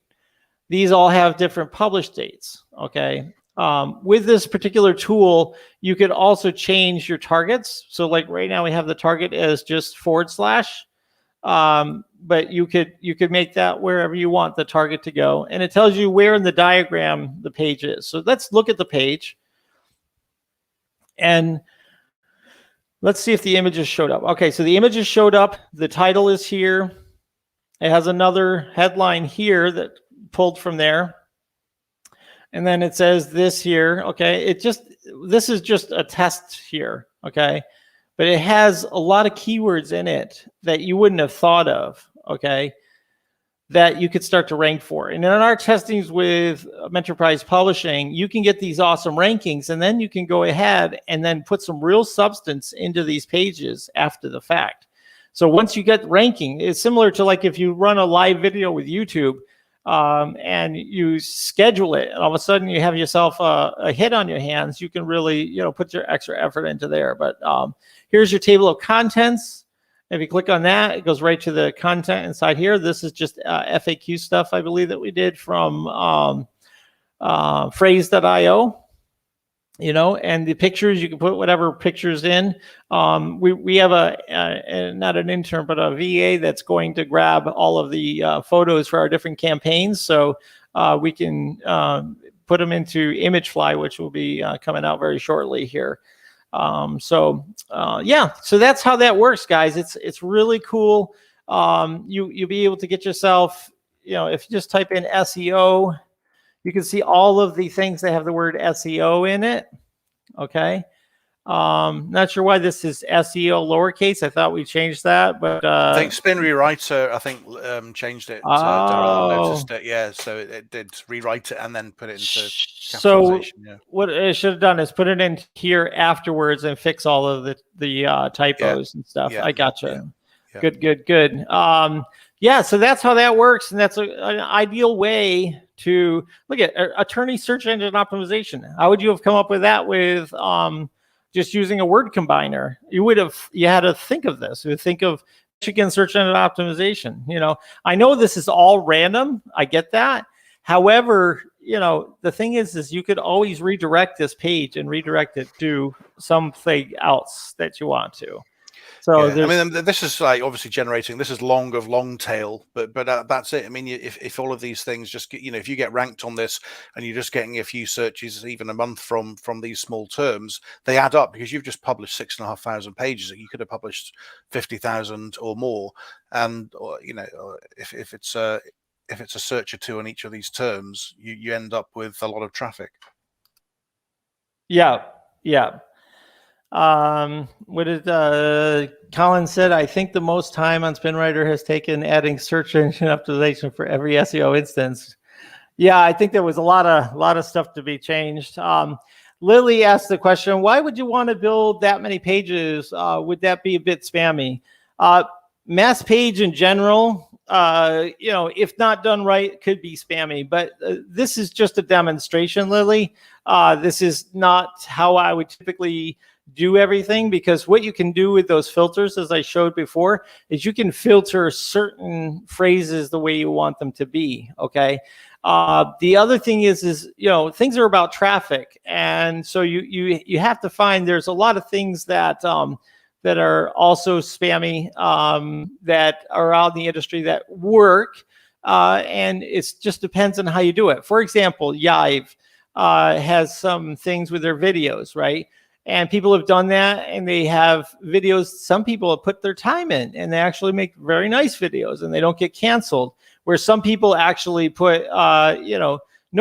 these all have different publish dates. Okay. With this particular tool, you could also change your targets. So like right now we have the target as just /. But you could make that wherever you want the target to go. And it tells you where in the diagram the page is. So let's look at the page. And let's see if the images showed up. Okay, so the images showed up. The title is here. It has another headline here that pulled from there. And then it says this here. Okay, this is just a test here. Okay, but it has a lot of keywords in it that you wouldn't have thought of. Okay, that you could start to rank for. And in our testings with Enterprise Publishing, you can get these awesome rankings, and then you can go ahead and then put some real substance into these pages after the fact. So once you get ranking, it's similar to like if you run a live video with YouTube and you schedule it, and all of a sudden you have yourself a hit on your hands, you can really put your extra effort into there. But here's your table of contents. If you click on that, it goes right to the content inside here. This is just FAQ stuff, I believe, that we did from phrase.io. And the pictures, you can put whatever pictures in. We have not an intern, but a VA that's going to grab all of the photos for our different campaigns. So we can put them into ImageFly, which will be coming out very shortly here. So that's how that works, guys. It's really cool. You'll be able to get yourself, if you just type in SEO, you can see all of the things that have the word SEO in it. Okay. Not sure why this is SEO lowercase. I thought we changed that, but I think Spin Rewriter, changed it. Daryl noticed it. Yeah, so it did rewrite it and then put it into capitalization. Yeah. What it should have done is put it in here afterwards and fix all of the typos and stuff. I gotcha. Yeah. Good. Yeah, so that's how that works, and that's an ideal way to look at attorney search engine optimization. How would you have come up with that with just using a word combiner? You had to think of this. You would think of Michigan search engine optimization. I know this is all random. I get that. However, the thing is you could always redirect this page and redirect it to something else that you want to. So this is like obviously generating. This is long tail, but that's it. I mean, if all of these things just get, if you get ranked on this and you're just getting a few searches even a month from these small terms, they add up because you've just published 6,500 pages. You could have published 50,000 or more, and if it's a search or two on each of these terms, you end up with a lot of traffic. Yeah. What did Colin said? I think the most time on SpinWriter has taken adding search engine optimization for every SEO instance. Yeah, I think there was a lot of stuff to be changed. Lily asked the question, why would you want to build that many pages? Would that be a bit spammy? Mass page in general, if not done right, could be spammy, but this is just a demonstration, Lily. This is not how I would typically do everything, because what you can do with those filters, as I showed before, is you can filter certain phrases the way you want them to be. Okay. The other thing is things are about traffic, and so you have to find there's a lot of things that are also spammy that are out in the industry that work, and it just depends on how you do it. For example, Yive has some things with their videos, right? And people have done that, and they have videos. Some people have put their time in, and they actually make very nice videos, and they don't get canceled. Where some people actually put, no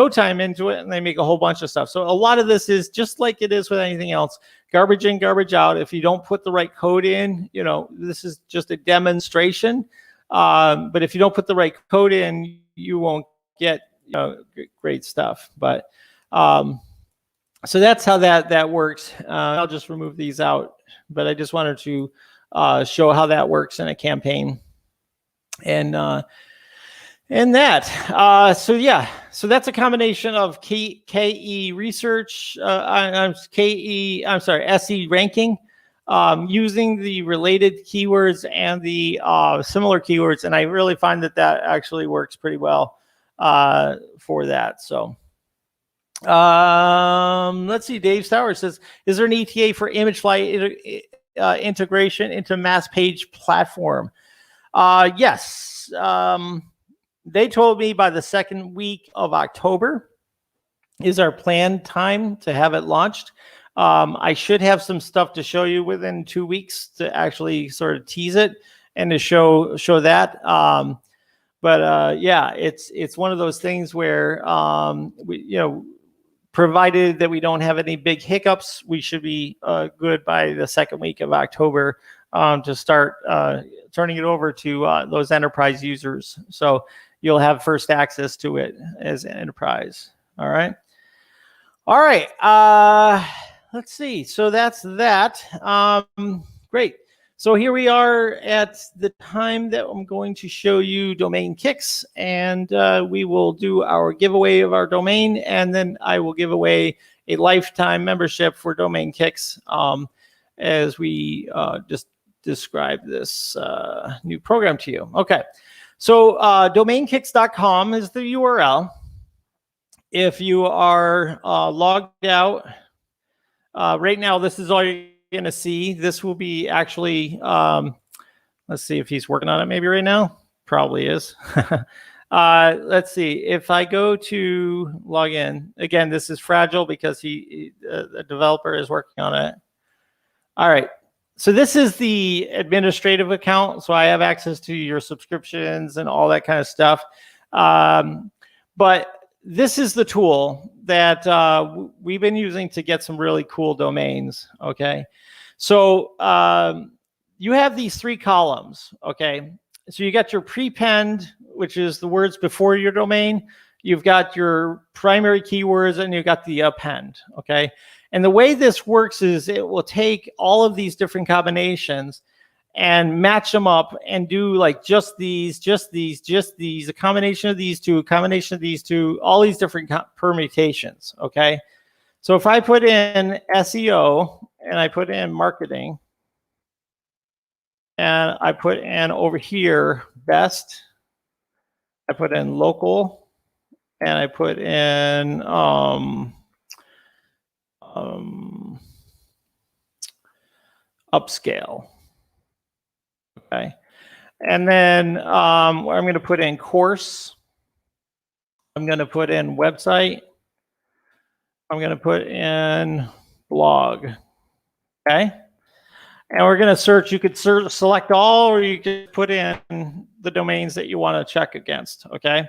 time into it, and they make a whole bunch of stuff. So a lot of this is just like it is with anything else: garbage in, garbage out. If you don't put the right code in, this is just a demonstration. But if you don't put the right code in, you won't get great stuff. But so that's how that works. I'll just remove these out, but I just wanted to show how that works in a campaign, and that. So that's a combination of KE research, SE ranking, using the related keywords and the similar keywords, and I really find that actually works pretty well for that. So. Let's see. Dave Stowers says, is there an ETA for ImageFly integration into mass page platform? Yes. They told me by the second week of October is our planned time to have it launched. I should have some stuff to show you within 2 weeks to actually sort of tease it and to show that. But it's one of those things where provided that we don't have any big hiccups, we should be good by the second week of October to start turning it over to those enterprise users. So you'll have first access to it as an enterprise. All right. Let's see. So that's that. Great. So here we are at the time that I'm going to show you Domain Kicks, and we will do our giveaway of our domain, and then I will give away a lifetime membership for Domain Kicks as we just describe this new program to you. Okay, so domainkicks.com is the URL. If you are logged out, right now this is all you're going to see. This will be actually, let's see if he's working on it maybe right now. Probably is. Let's see. If I go to log in, again, this is fragile because the developer is working on it. All right. So this is the administrative account. So I have access to your subscriptions and all that kind of stuff. But this is the tool that we've been using to get some really cool domains. Okay. So you have these 3 columns. Okay. So you got your prepend, which is the words before your domain. You've got your primary keywords, and you've got the append. Okay. And the way this works is it will take all of these different combinations and match them up and do like just these, a combination of these two, all these different permutations. Okay. So if I put in SEO and I put in marketing and I put in over here best, I put in local, and I put in upscale. Okay. And then I'm going to put in course. I'm going to put in website. I'm going to put in blog. Okay. And we're going to search. You could select all, or you could put in the domains that you want to check against. Okay.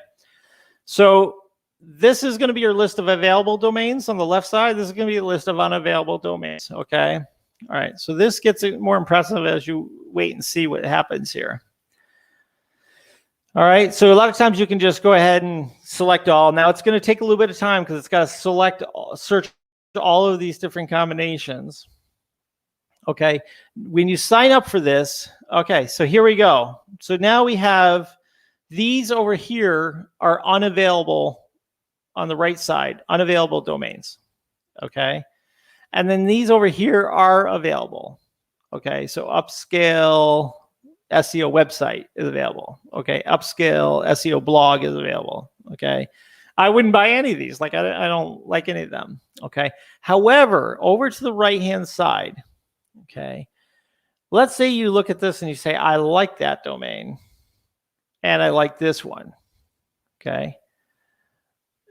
So this is going to be your list of available domains on the left side. This is going to be a list of unavailable domains. Okay. All right. So this gets more impressive as you wait and see what happens here. All right. So a lot of times you can just go ahead and select all. Now it's going to take a little bit of time because it's got to search all of these different combinations. Okay. When you sign up for this, okay, so here we go. So now we have these over here are unavailable on the right side, unavailable domains. Okay. And then these over here are available. Okay. So upscale SEO website is available. Okay. Upscale SEO blog is available. Okay. I wouldn't buy any of these. Like I don't like any of them. Okay. However, over to the right-hand side, okay, let's say you look at this and you say, I like that domain and I like this one. Okay.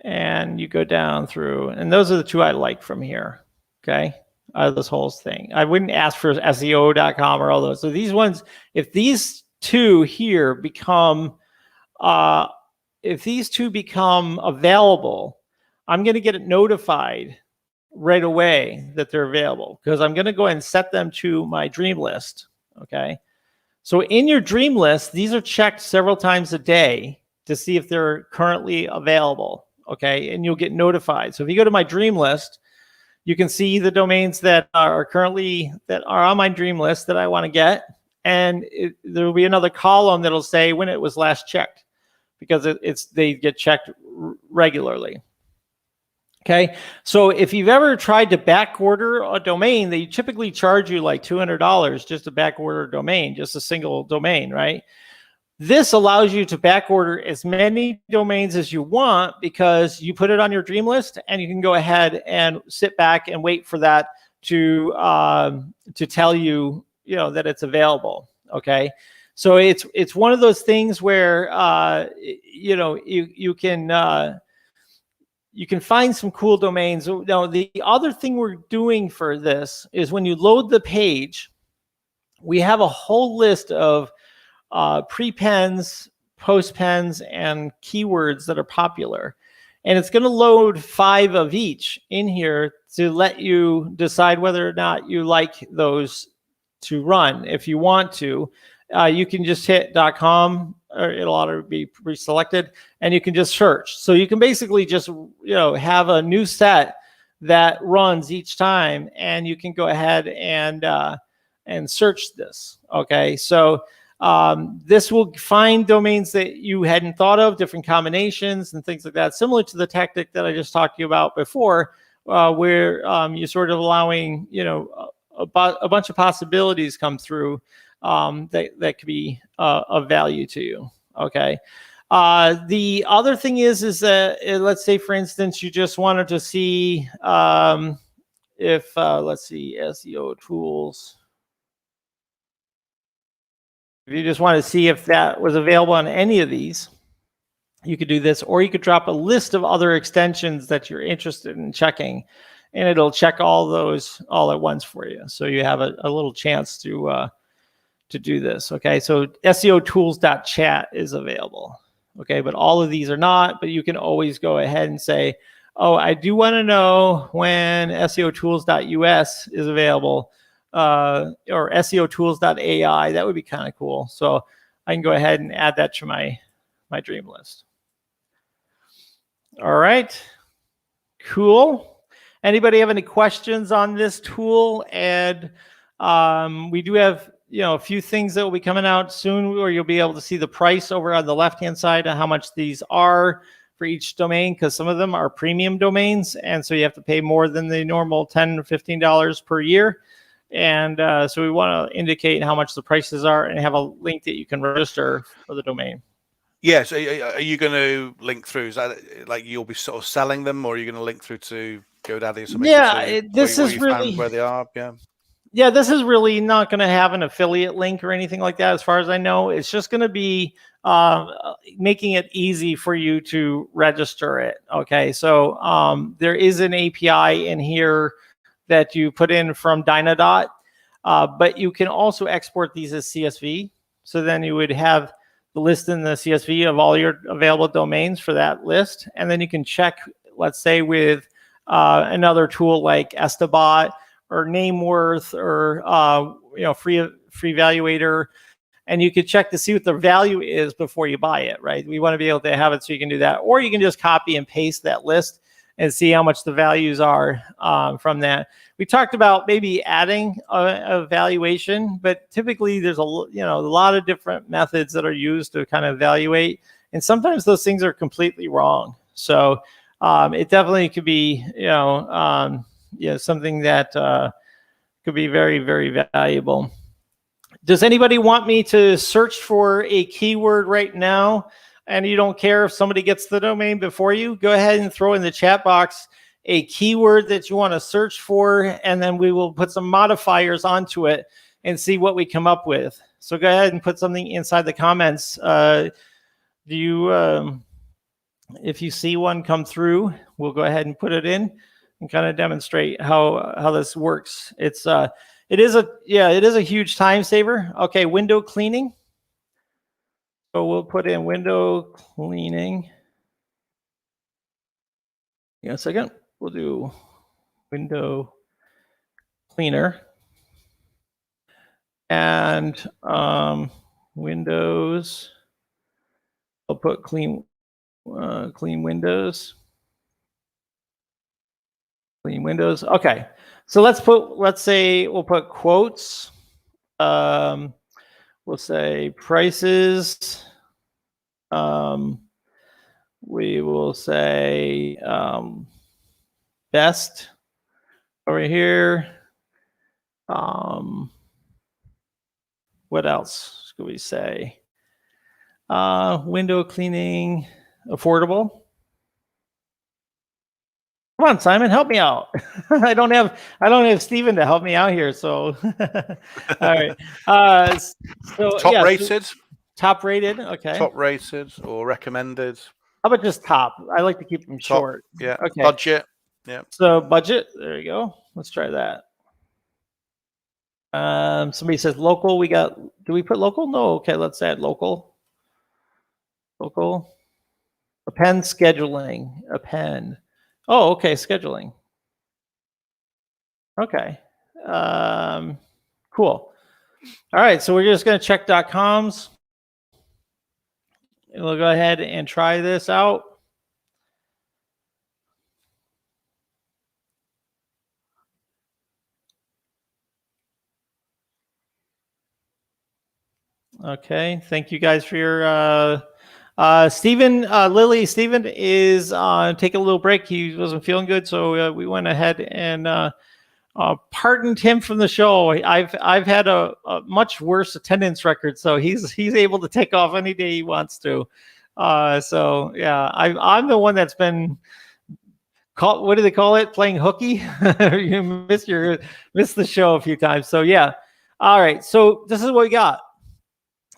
And you go down through, and those are the 2 I like from here. Okay. Out of this whole thing. I wouldn't ask for SEO.com or all those. So these ones, if these 2 here become, available, I'm going to get it notified right away that they're available because I'm going to go ahead and set them to my dream list. Okay. So in your dream list, these are checked several times a day to see if they're currently available. Okay. And you'll get notified. So if you go to my dream list, you can see the domains that are on my dream list that I want to get. And there will be another column that'll say when it was last checked because they get checked regularly. Okay. So if you've ever tried to back order a domain, they typically charge you like $200 just to back order a domain, just a single domain, right? This allows you to back order as many domains as you want because you put it on your dream list and you can go ahead and sit back and wait for that to tell you, that it's available. Okay. So it's one of those things where, you can find some cool domains. Now, the other thing we're doing for this is when you load the page, we have a whole list of prepends, postpends, and keywords that are popular. And it's going to load 5 of each in here to let you decide whether or not you like those to run. If you want to, you can just hit .com, or it'll auto be pre-selected, and you can just search. So you can basically just have a new set that runs each time, and you can go ahead and search this. Okay, so this will find domains that you hadn't thought of, different combinations and things like that, similar to the tactic that I just talked to you about before, where you're sort of allowing a bunch of possibilities come through that could be of value to you. Okay. The other thing is that let's say, for instance, you just wanted to see if let's see, SEO tools. If you just want to see if that was available on any of these, you could do this, or you could drop a list of other extensions that you're interested in checking, and it'll check all those all at once for you. So you have a little chance to do this. Okay, so SEO tools.chat is available. Okay, but all of these are not, but you can always go ahead and say, oh, I do want to know when SEOtools.us is available, or SEOtools.ai. That would be kind of cool. So I can go ahead and add that to my dream list. All right, cool. Anybody have any questions on this tool? And we do have a few things that will be coming out soon where you'll be able to see the price over on the left-hand side of how much these are for each domain, because some of them are premium domains, and so you have to pay more than the normal $10 or $15 per year. And so we want to indicate how much the prices are and have a link that you can register for the domain. Yes. Are you going to link through? Is that like you'll be sort of selling them, or are you going to link through to GoDaddy or something? Yeah, this is really where they are. Yeah, this is really not going to have an affiliate link or anything like that, as far as I know. It's just going to be making it easy for you to register it. Okay, so there is an API in here that you put in from Dynadot, but you can also export these as CSV. So then you would have the list in the CSV of all your available domains for that list, and then you can check, let's say, with another tool like Estabot or Nameworth or Free Evaluator, and you could check to see what the value is before you buy it, right? We want to be able to have it so you can do that, or you can just copy and paste that list and see how much the values are from that. We talked about maybe adding a valuation, but typically there's a lot of different methods that are used to kind of evaluate, and sometimes those things are completely wrong. So it definitely could be something that could be very, very valuable. Does anybody want me to search for a keyword right now? And you don't care if somebody gets the domain before you? Go ahead and throw in the chat box a keyword that you want to search for, and then we will put some modifiers onto it and see what we come up with. So go ahead and put something inside the comments. If you see one come through, we'll go ahead and put it in and kind of demonstrate how this works. It is a huge time saver. Okay, window cleaning. So we'll put in window cleaning. Give me a second. We'll do window cleaner and Windows. I'll put clean windows. Clean windows. Okay. So let's say we'll put quotes. We'll say prices. We will say best over here. What else could we say? Window cleaning, affordable. Come on, Simon, help me out. I don't have Steven to help me out here. So, all right. Top rated. Top rated. Okay. Top rated or recommended. How about just top? I like to keep them short. Yeah. Okay. Budget. Yeah. So budget. There you go. Let's try that. Somebody says local. Do we put local? No. Okay. Let's add local. Local. Append scheduling. Append. Oh, okay. Scheduling. Okay. Cool. All right. So we're just going to check .coms. And we'll go ahead and try this out. Okay. Thank you guys for your Stephen, Lily. Stephen is taking a little break. He wasn't feeling good, so we went ahead and pardoned him from the show. I've had a much worse attendance record, so he's able to take off any day he wants to. So yeah, I'm the one that's been called, what do they call it? Playing hooky. You missed the show a few times. So yeah. All right. So this is what we got.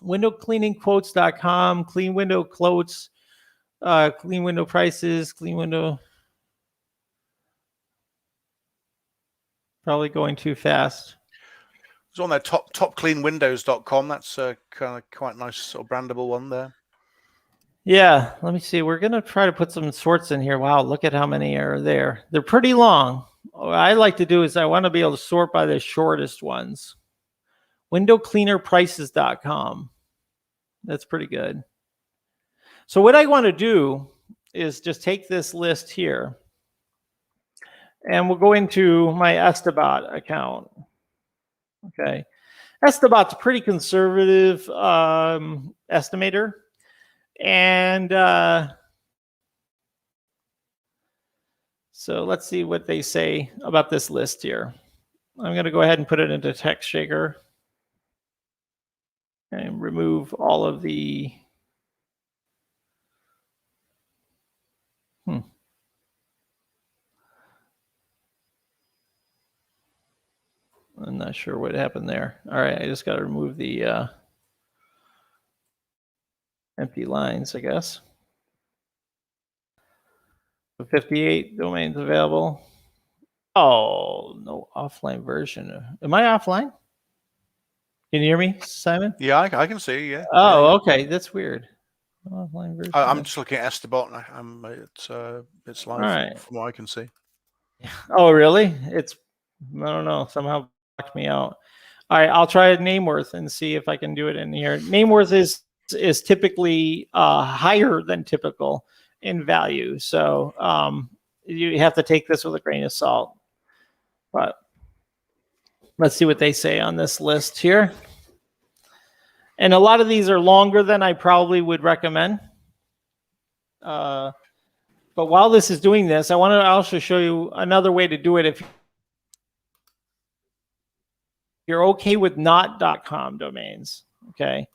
Windowcleaningquotes.com, clean window quotes, clean window prices, clean window. Probably going too fast. It's on there, topcleanwindows.com. That's kind of quite nice sort of brandable one there. Yeah, let me see. We're going to try to put some sorts in here. Wow, look at how many are there. They're pretty long. What I like to do is I want to be able to sort by the shortest ones. Windowcleanerprices.com. That's pretty good. So what I want to do is just take this list here and we'll go into my Estabot account. Okay. Estabot's a pretty conservative estimator. And so let's see what they say about this list here. I'm going to go ahead and put it into Text Shaker and remove all of the I'm not sure what happened there. All right, I just got to remove the empty lines, I guess. 58 domains available. Oh, no offline version. Am I offline? Can you hear me, Simon? Yeah, I can see. Yeah. Oh, okay. That's weird. Offline version. I'm just looking at Estabot. It's live right. from what I can see. Oh, really? It's, I don't know. Somehow blocked me out. All right, I'll try Nameworth and see if I can do it in here. Nameworth is typically higher than typical in value, so you have to take this with a grain of salt. But let's see what they say on this list here. And a lot of these are longer than I probably would recommend. But while this is doing this, I want to also show you another way to do it if you're okay with not.com domains, okay,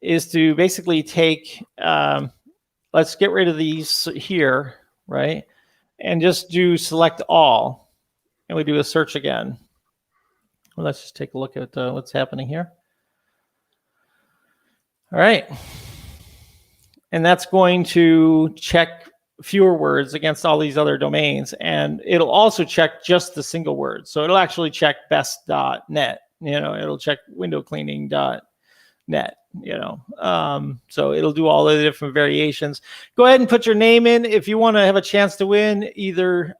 is to basically take, let's get rid of these here, right? And just do select all. And we do a search again. Well, let's just take a look at what's happening here. All right. And that's going to check fewer words against all these other domains. And it'll also check just the single word. So it'll actually check best.net. It'll check windowcleaning.net, so it'll do all the different variations. Go ahead and put your name in if you want to have a chance to win either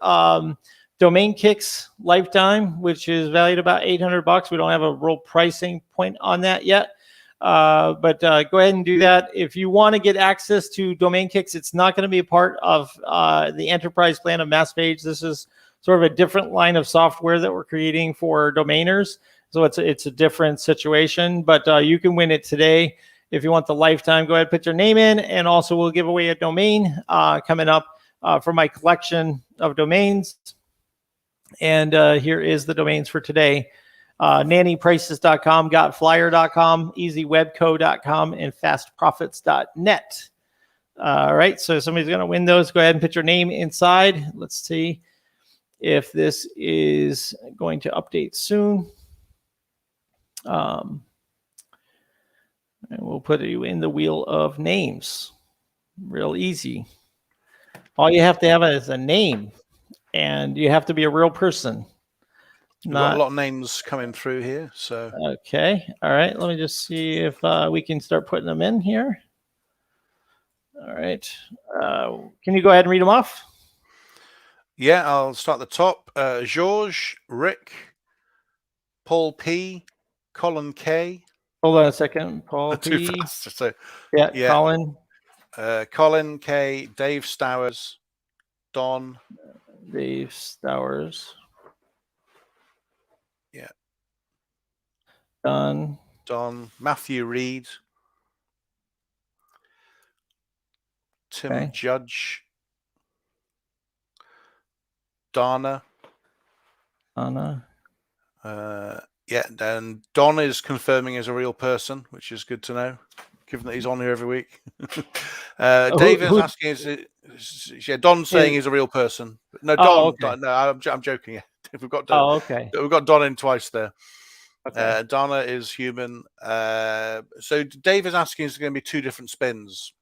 Domain Kicks Lifetime, which is valued about $800. We don't have a real pricing point on that yet. But go ahead and do that. If you want to get access to Domain Kicks, it's not going to be a part of the enterprise plan of MassPage. This is sort of a different line of software that we're creating for domainers. So it's a different situation, but you can win it today. If you want the lifetime, go ahead and put your name in, and also we'll give away a domain coming up for my collection of domains. And here is the domains for today. nannyprices.com, gotflyer.com, easywebco.com, and fastprofits.net. All right, so somebody's going to win those. Go ahead and put your name inside. Let's see if this is going to update soon. And we'll put you in the wheel of names. Real easy. All you have to have is a name, and you have to be a real person. We've got a lot of names coming through here. So okay, all right. Let me just see if we can start putting them in here. All right. Can you go ahead and read them off? Yeah, I'll start at the top. George, Rick, Paul P, Colin K. Hold on a second. Paul P. Too fast. So, yeah, Colin. Colin K, Dave Stowers, Don. Dave Stowers. Yeah. Don. Matthew Reed. Tim Judge. Dana. Yeah, and Don is confirming as a real person, which is good to know, given that he's on here every week. Dave is asking, Don's saying he's a real person. No, Don, Don, no, I'm joking. We've got Don. We've got Don in twice there. Okay. Donna is human. So Dave is asking, is there going to be two different spins?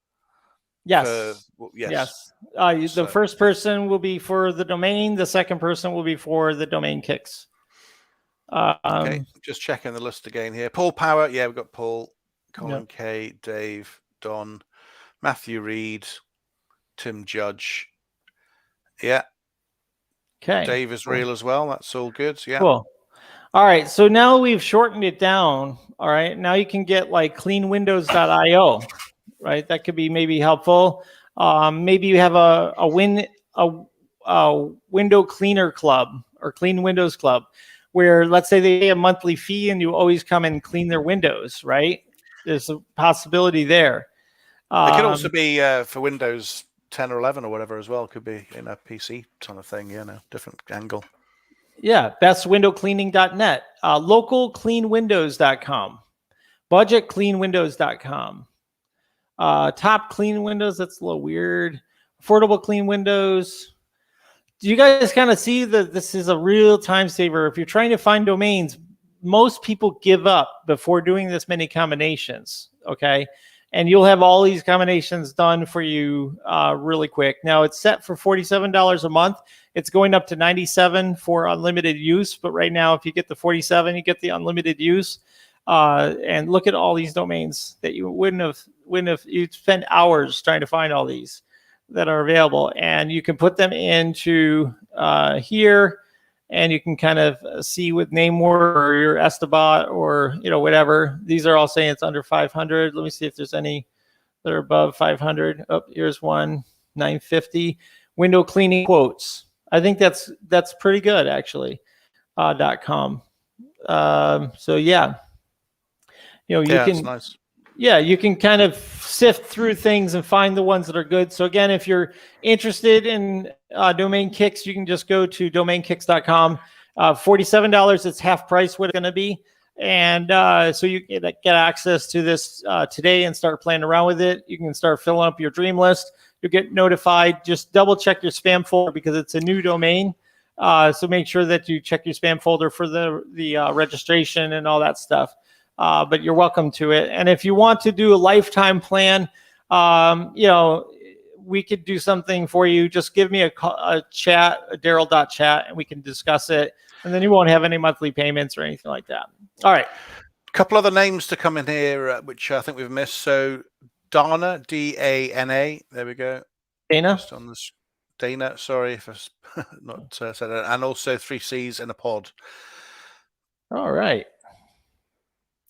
Yes. Yes. The first person will be for the domain. The second person will be for the domain kicks. Okay, just checking the list again here. Paul Power, yeah, we've got Paul, Colin K, Dave, Don, Matthew Reed, Tim Judge. Yeah. Okay. Dave is real as well. That's all good. Yeah. Cool. All right. So now we've shortened it down. All right. Now you can get like cleanwindows.io, right? That could be maybe helpful. Maybe you have a window cleaner club or clean windows club where, let's say, they pay a monthly fee and you always come and clean their windows, right? There's a possibility there. It could also be for Windows 10 or 11 or whatever as well. Could be in a PC kind of thing, different angle. Yeah, bestwindowcleaning.net, localcleanwindows.com, budgetcleanwindows.com, top clean windows. That's a little weird. Affordable clean windows. Do you guys kind of see that this is a real time saver? If you're trying to find domains, most people give up before doing this many combinations. Okay. And you'll have all these combinations done for you really quick. Now it's set for $47 a month. It's going up to $97 for unlimited use. But right now, if you get the $47, you get the unlimited use. And look at all these domains that you wouldn't have. You'd spend hours trying to find all these that are available, and you can put them into here, and you can kind of see with NameWord or your Estabot or whatever. These are all saying it's under 500. Let me see if there's any that are above 500. Oh, here's one, 950. Window cleaning quotes. I think that's pretty good actually. .com. So yeah, you can. Nice. Yeah, you can kind of sift through things and find the ones that are good. So again, if you're interested in domain kicks, you can just go to domainkicks.com. $47, it's half price what it's going to be. And so you get access to this today and start playing around with it. You can start filling up your dream list. You'll get notified. Just double check your spam folder because it's a new domain. So make sure that you check your spam folder for the registration and all that stuff. But you're welcome to it. And if you want to do a lifetime plan, we could do something for you. Just give me a chat, a Daryl.chat, and we can discuss it. And then you won't have any monthly payments or anything like that. All right. A couple other names to come in here, which I think we've missed. So Dana, D-A-N-A. There we go. Dana. Just on this. Dana, sorry if I've not said that. And also 3 C's in a pod. All right.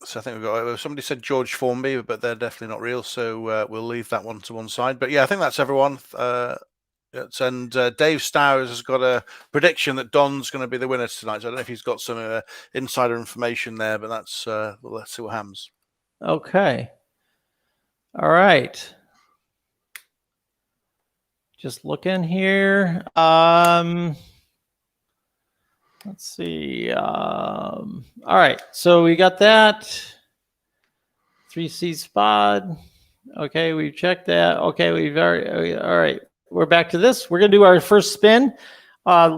So I think we've got, somebody said George Formby, but they're definitely not real. So we'll leave that one to one side. But yeah, I think that's everyone. And Dave Stowers has got a prediction that Don's going to be the winner tonight. So I don't know if he's got some insider information there, but that's well, let's see what happens. Okay. All right. Just looking here. Let's see. All right. So we got that. 3C spot. Okay. We've checked that. Okay. All right. We're back to this. We're going to do our first spin.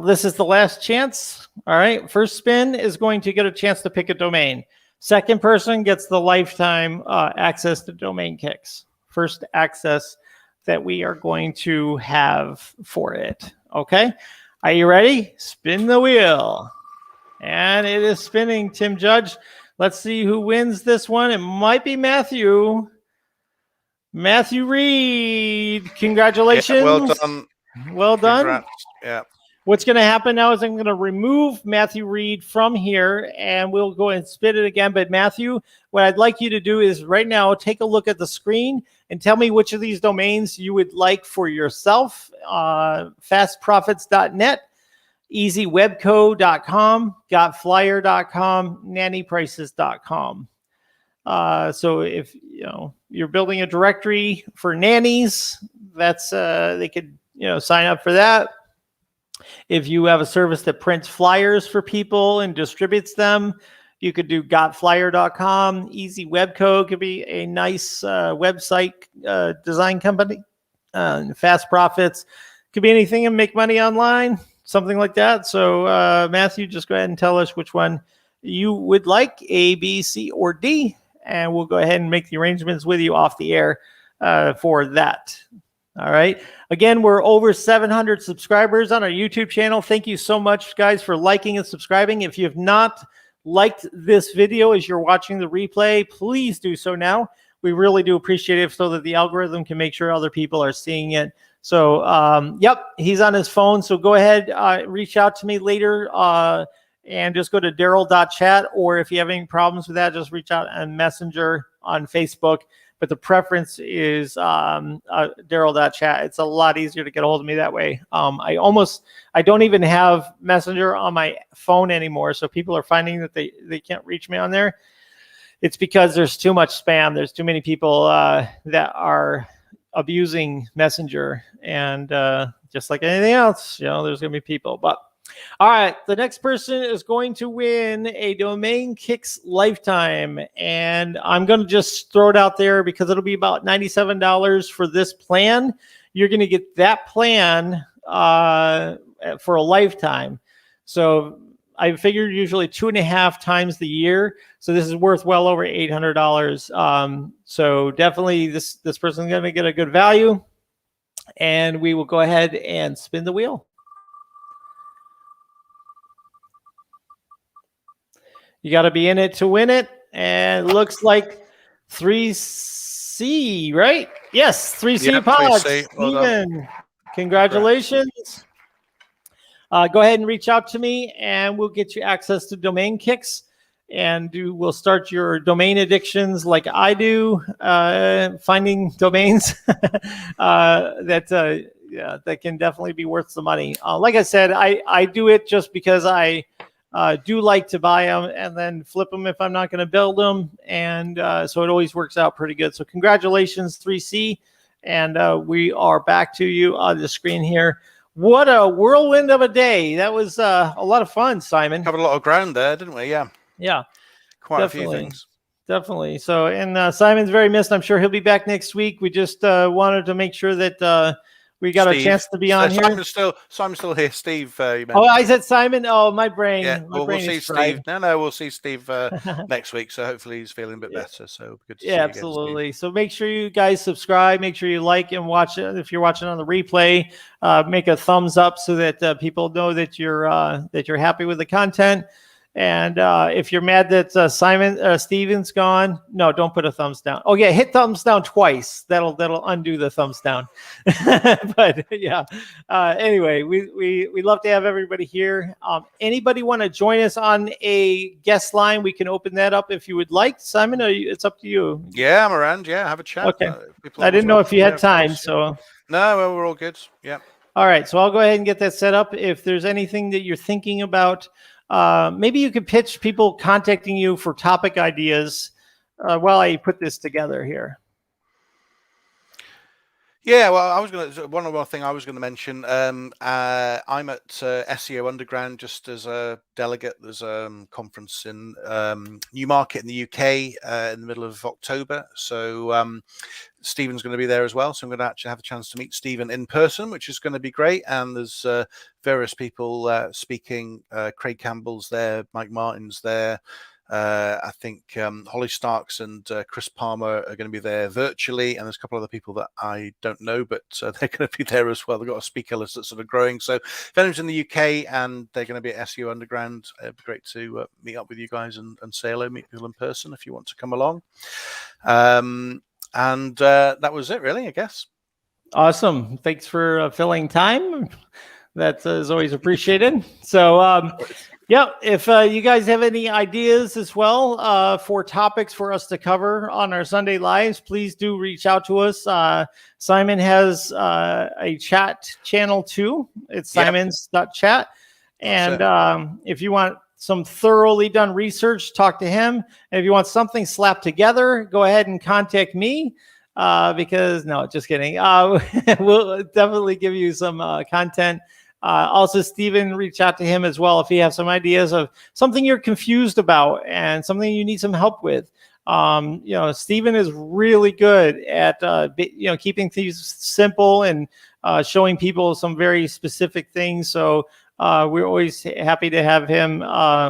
This is the last chance. All right. First spin is going to get a chance to pick a domain. Second person gets the lifetime access to domain kicks. First access that we are going to have for it. Okay. Are you ready? Spin the wheel. And it is spinning, Tim Judge. Let's see who wins this one. It might be Matthew. Matthew Reed. Congratulations. Yeah, well done. Well done. Congrats. Yeah. What's going to happen now is I'm going to remove Matthew Reed from here, and we'll go and spin it again. But Matthew, what I'd like you to do is right now take a look at the screen and tell me which of these domains you would like for yourself. Fastprofits.net, easywebco.com, gotflyer.com, nannyprices.com. So if you're building a directory for nannies, that's they could sign up for that. If you have a service that prints flyers for people and distributes them, you could do gotflyer.com. Easy Webco could be a nice website design company. Fast Profits could be anything and make money online, something like that. So Matthew, just go ahead and tell us which one you would like, A, B, C, or D, and we'll go ahead and make the arrangements with you off the air for that. All right. Again, we're over 700 subscribers on our YouTube channel. Thank you so much, guys, for liking and subscribing. If you have not liked this video as you're watching the replay, please do so now. We really do appreciate it so that the algorithm can make sure other people are seeing it. So, yep, he's on his phone. So go ahead, reach out to me later and just go to Daryl.chat. Or if you have any problems with that, just reach out on Messenger on Facebook. But the preference is Daryl.chat. It's a lot easier to get a hold of me that way. I don't even have Messenger on my phone anymore. So people are finding that they can't reach me on there. It's because there's too much spam. There's too many people that are abusing Messenger, and just like anything else, there's going to be people. But all right, the next person is going to win a Domain Kicks Lifetime, and I'm going to just throw it out there because it'll be about $97 for this plan. You're going to get that plan for a lifetime. So I figured usually 2.5 times the year. So this is worth well over $800. So definitely this person is going to get a good value. And we will go ahead and spin the wheel. You got to be in it to win it. And it looks like 3C, right? Yes, 3C Pods. 3C. Steven, congratulations. Go ahead and reach out to me, and we'll get you access to Domain Kicks, and we'll start your domain addictions like I do, finding domains that can definitely be worth the money. Like I said, I do it just because I do like to buy them and then flip them if I'm not going to build them, and so it always works out pretty good. So congratulations, 3C, and we are back to you on the screen here. What a whirlwind of a day. That was a lot of fun, Simon. Covered a lot of ground there, didn't we? Yeah. Yeah. Quite definitely. A few things. Definitely. So, and Simon's very missed. I'm sure he'll be back next week. We just wanted to make sure that we got a chance to be on here. Simon's still here. Steve, you oh, I said Simon. Oh, my brain. Yeah, my brain we'll see fried. Steve. No, we'll see Steve next week. So hopefully he's feeling a bit better. So good to see you again, absolutely. So make sure you guys subscribe. Make sure you like and watch it. If you're watching on the replay, make a thumbs up so that people know that you're happy with the content. And if you're mad that Steven's gone, no, don't put a thumbs down. Oh yeah, hit thumbs down twice. That'll undo the thumbs down. But yeah, anyway, we love to have everybody here. Anybody want to join us on a guest line? We can open that up if you would like. Simon, it's up to you. Yeah, I'm around. Yeah, have a chat. Okay. I didn't know if you had time. So no, well, we're all good. Yeah. All right, so I'll go ahead and get that set up. If there's anything that you're thinking about. Maybe you could pitch people contacting you for topic ideas while I put this together here. Yeah, well, one other thing I was going to mention. I'm at SEO Underground just as a delegate. There's a conference in Newmarket in the UK in the middle of October. So Stephen's going to be there as well. So I'm going to actually have a chance to meet Stephen in person, which is going to be great. And there's various people speaking. Craig Campbell's there, Mike Martin's there. I think Holly Starks and Chris Palmer are going to be there virtually, and there's a couple other people that I don't know, but they're going to be there as well. They've got a speaker list that's sort of growing. So if anyone's in the UK and they're going to be at SEO Underground, it'd be great to meet up with you guys and say hello, meet people in person if you want to come along. And that was it, really, I guess. Awesome. Thanks for filling time. That is always appreciated. So, yeah, if you guys have any ideas as well for topics for us to cover on our Sunday lives, please do reach out to us. Simon has a chat channel too. It's simons.chat. And if you want some thoroughly done research, talk to him. And if you want something slapped together, go ahead and contact me. Because no, just kidding. We'll definitely give you some content. Also, Stephen, reach out to him as well if you have some ideas of something you're confused about and something you need some help with. Stephen is really good at keeping things simple and showing people some very specific things. So we're always happy to have him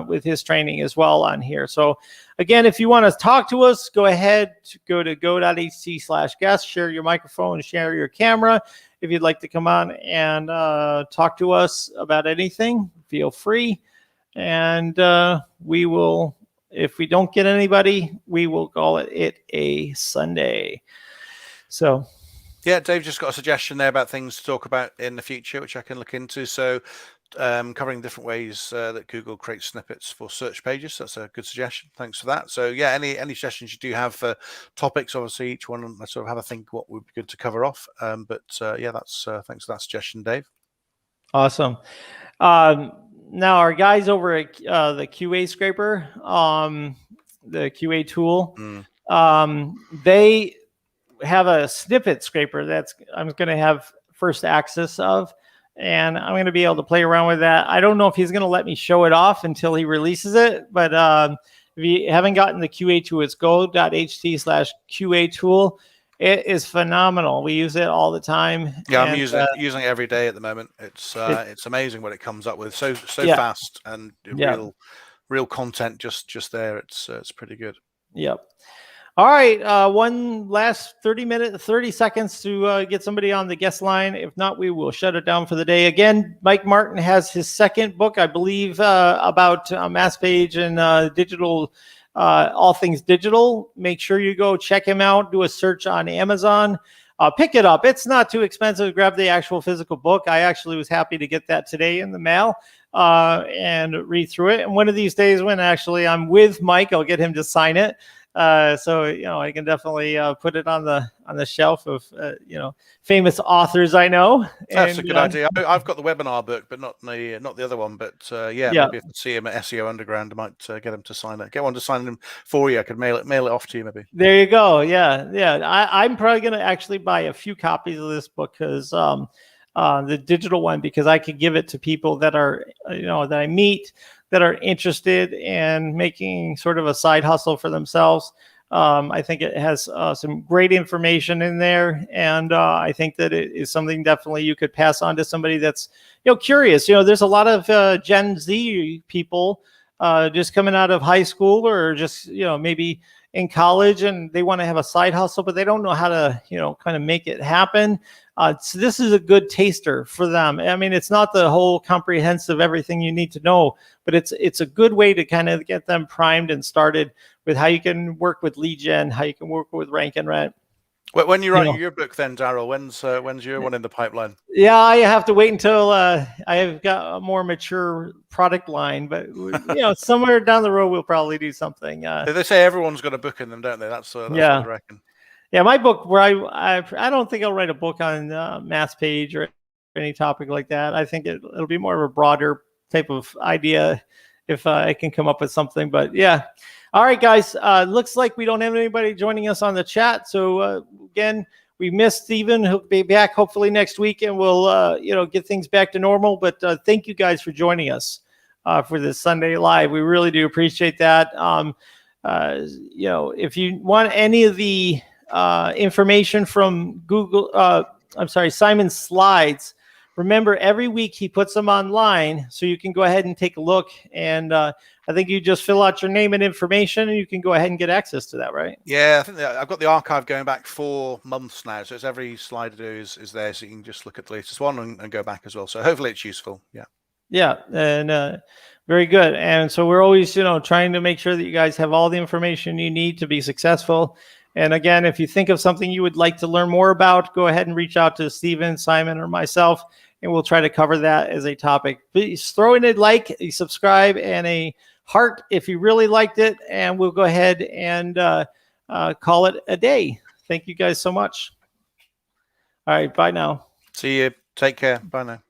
with his training as well on here. So again, if you want to talk to us, go ahead, go to go.ht/guest, share your microphone, share your camera. If you'd like to come on and talk to us about anything, feel free. And we will if we don't get anybody, we will call it a Sunday. So. Yeah, Dave just got a suggestion there about things to talk about in the future, which I can look into. So covering different ways that Google creates snippets for search pages. That's a good suggestion. Thanks for that. So yeah, any suggestions you do have for topics, obviously each one, I sort of have a think what would be good to cover off. But yeah, that's thanks for that suggestion, Dave. Awesome. Now our guys over at the QA Scraper, the QA tool, they have a snippet scraper that's I'm going to have first access of, and I'm going to be able to play around with that. I don't know if he's going to let me show it off until he releases it, but if you haven't gotten the QA tool, it's go.ht/QA tool. It is phenomenal. We use it all the time. Yeah, I'm using it every day at the moment. It's amazing what it comes up with. So fast and real content just there. It's pretty good. Yep. All right. One last 30 seconds to get somebody on the guest line. If not, we will shut it down for the day. Again, Mike Martin has his second book, I believe, about mass page and digital, all things digital. Make sure you go check him out. Do a search on Amazon. Pick it up. It's not too expensive. Grab the actual physical book. I actually was happy to get that today in the mail and read through it. And one of these days when actually I'm with Mike, I'll get him to sign it. So I can definitely put it on the shelf of famous authors I know. That's a good idea. I've got the webinar book, but not the other one. But maybe if I see him at SEO Underground, I might get him to sign it. Get one to sign them for you. I could mail it off to you, maybe. There you go. Yeah. I'm probably going to actually buy a few copies of this book because the digital one, because I could give it to people that are that I meet that are interested in making sort of a side hustle for themselves. I think it has some great information in there, and I think that it is something definitely you could pass on to somebody that's curious. There's a lot of Gen Z people just coming out of high school or just maybe in college, and they want to have a side hustle, but they don't know how to kind of make it happen. So this is a good taster for them. I mean, it's not the whole comprehensive everything you need to know, but it's a good way to kind of get them primed and started with how you can work with lead gen, how you can work with rank and rent. When you're writing your book, then Daryl, when's your one in the pipeline? Yeah, I have to wait until I've got a more mature product line, but somewhere down the road we'll probably do something. They say everyone's got a book in them, don't they? That's what I reckon. Yeah, my book, where I don't think I'll write a book on mass page or any topic like that. I think it'll be more of a broader type of idea if I can come up with something. But yeah. All right, guys. Looks like we don't have anybody joining us on the chat. So again, we missed Steven. He'll be back hopefully next week, and we'll get things back to normal. But thank you guys for joining us for this Sunday Live. We really do appreciate that. If you want any of the information from Google, Simon's slides, remember every week he puts them online, so you can go ahead and take a look. And I think you just fill out your name and information, and you can go ahead and get access to that, right? Yeah, I think I've got the archive going back 4 months now, so it's every slide I do is there, so you can just look at the latest one and go back as well. So hopefully it's useful. Yeah, and very good. And so we're always trying to make sure that you guys have all the information you need to be successful. And again, if you think of something you would like to learn more about, go ahead and reach out to Steven, Simon, or myself, and we'll try to cover that as a topic. Please throw in a like, a subscribe, and a heart if you really liked it, and we'll go ahead and call it a day. Thank you guys so much. All right, bye now. See you. Take care. Bye now.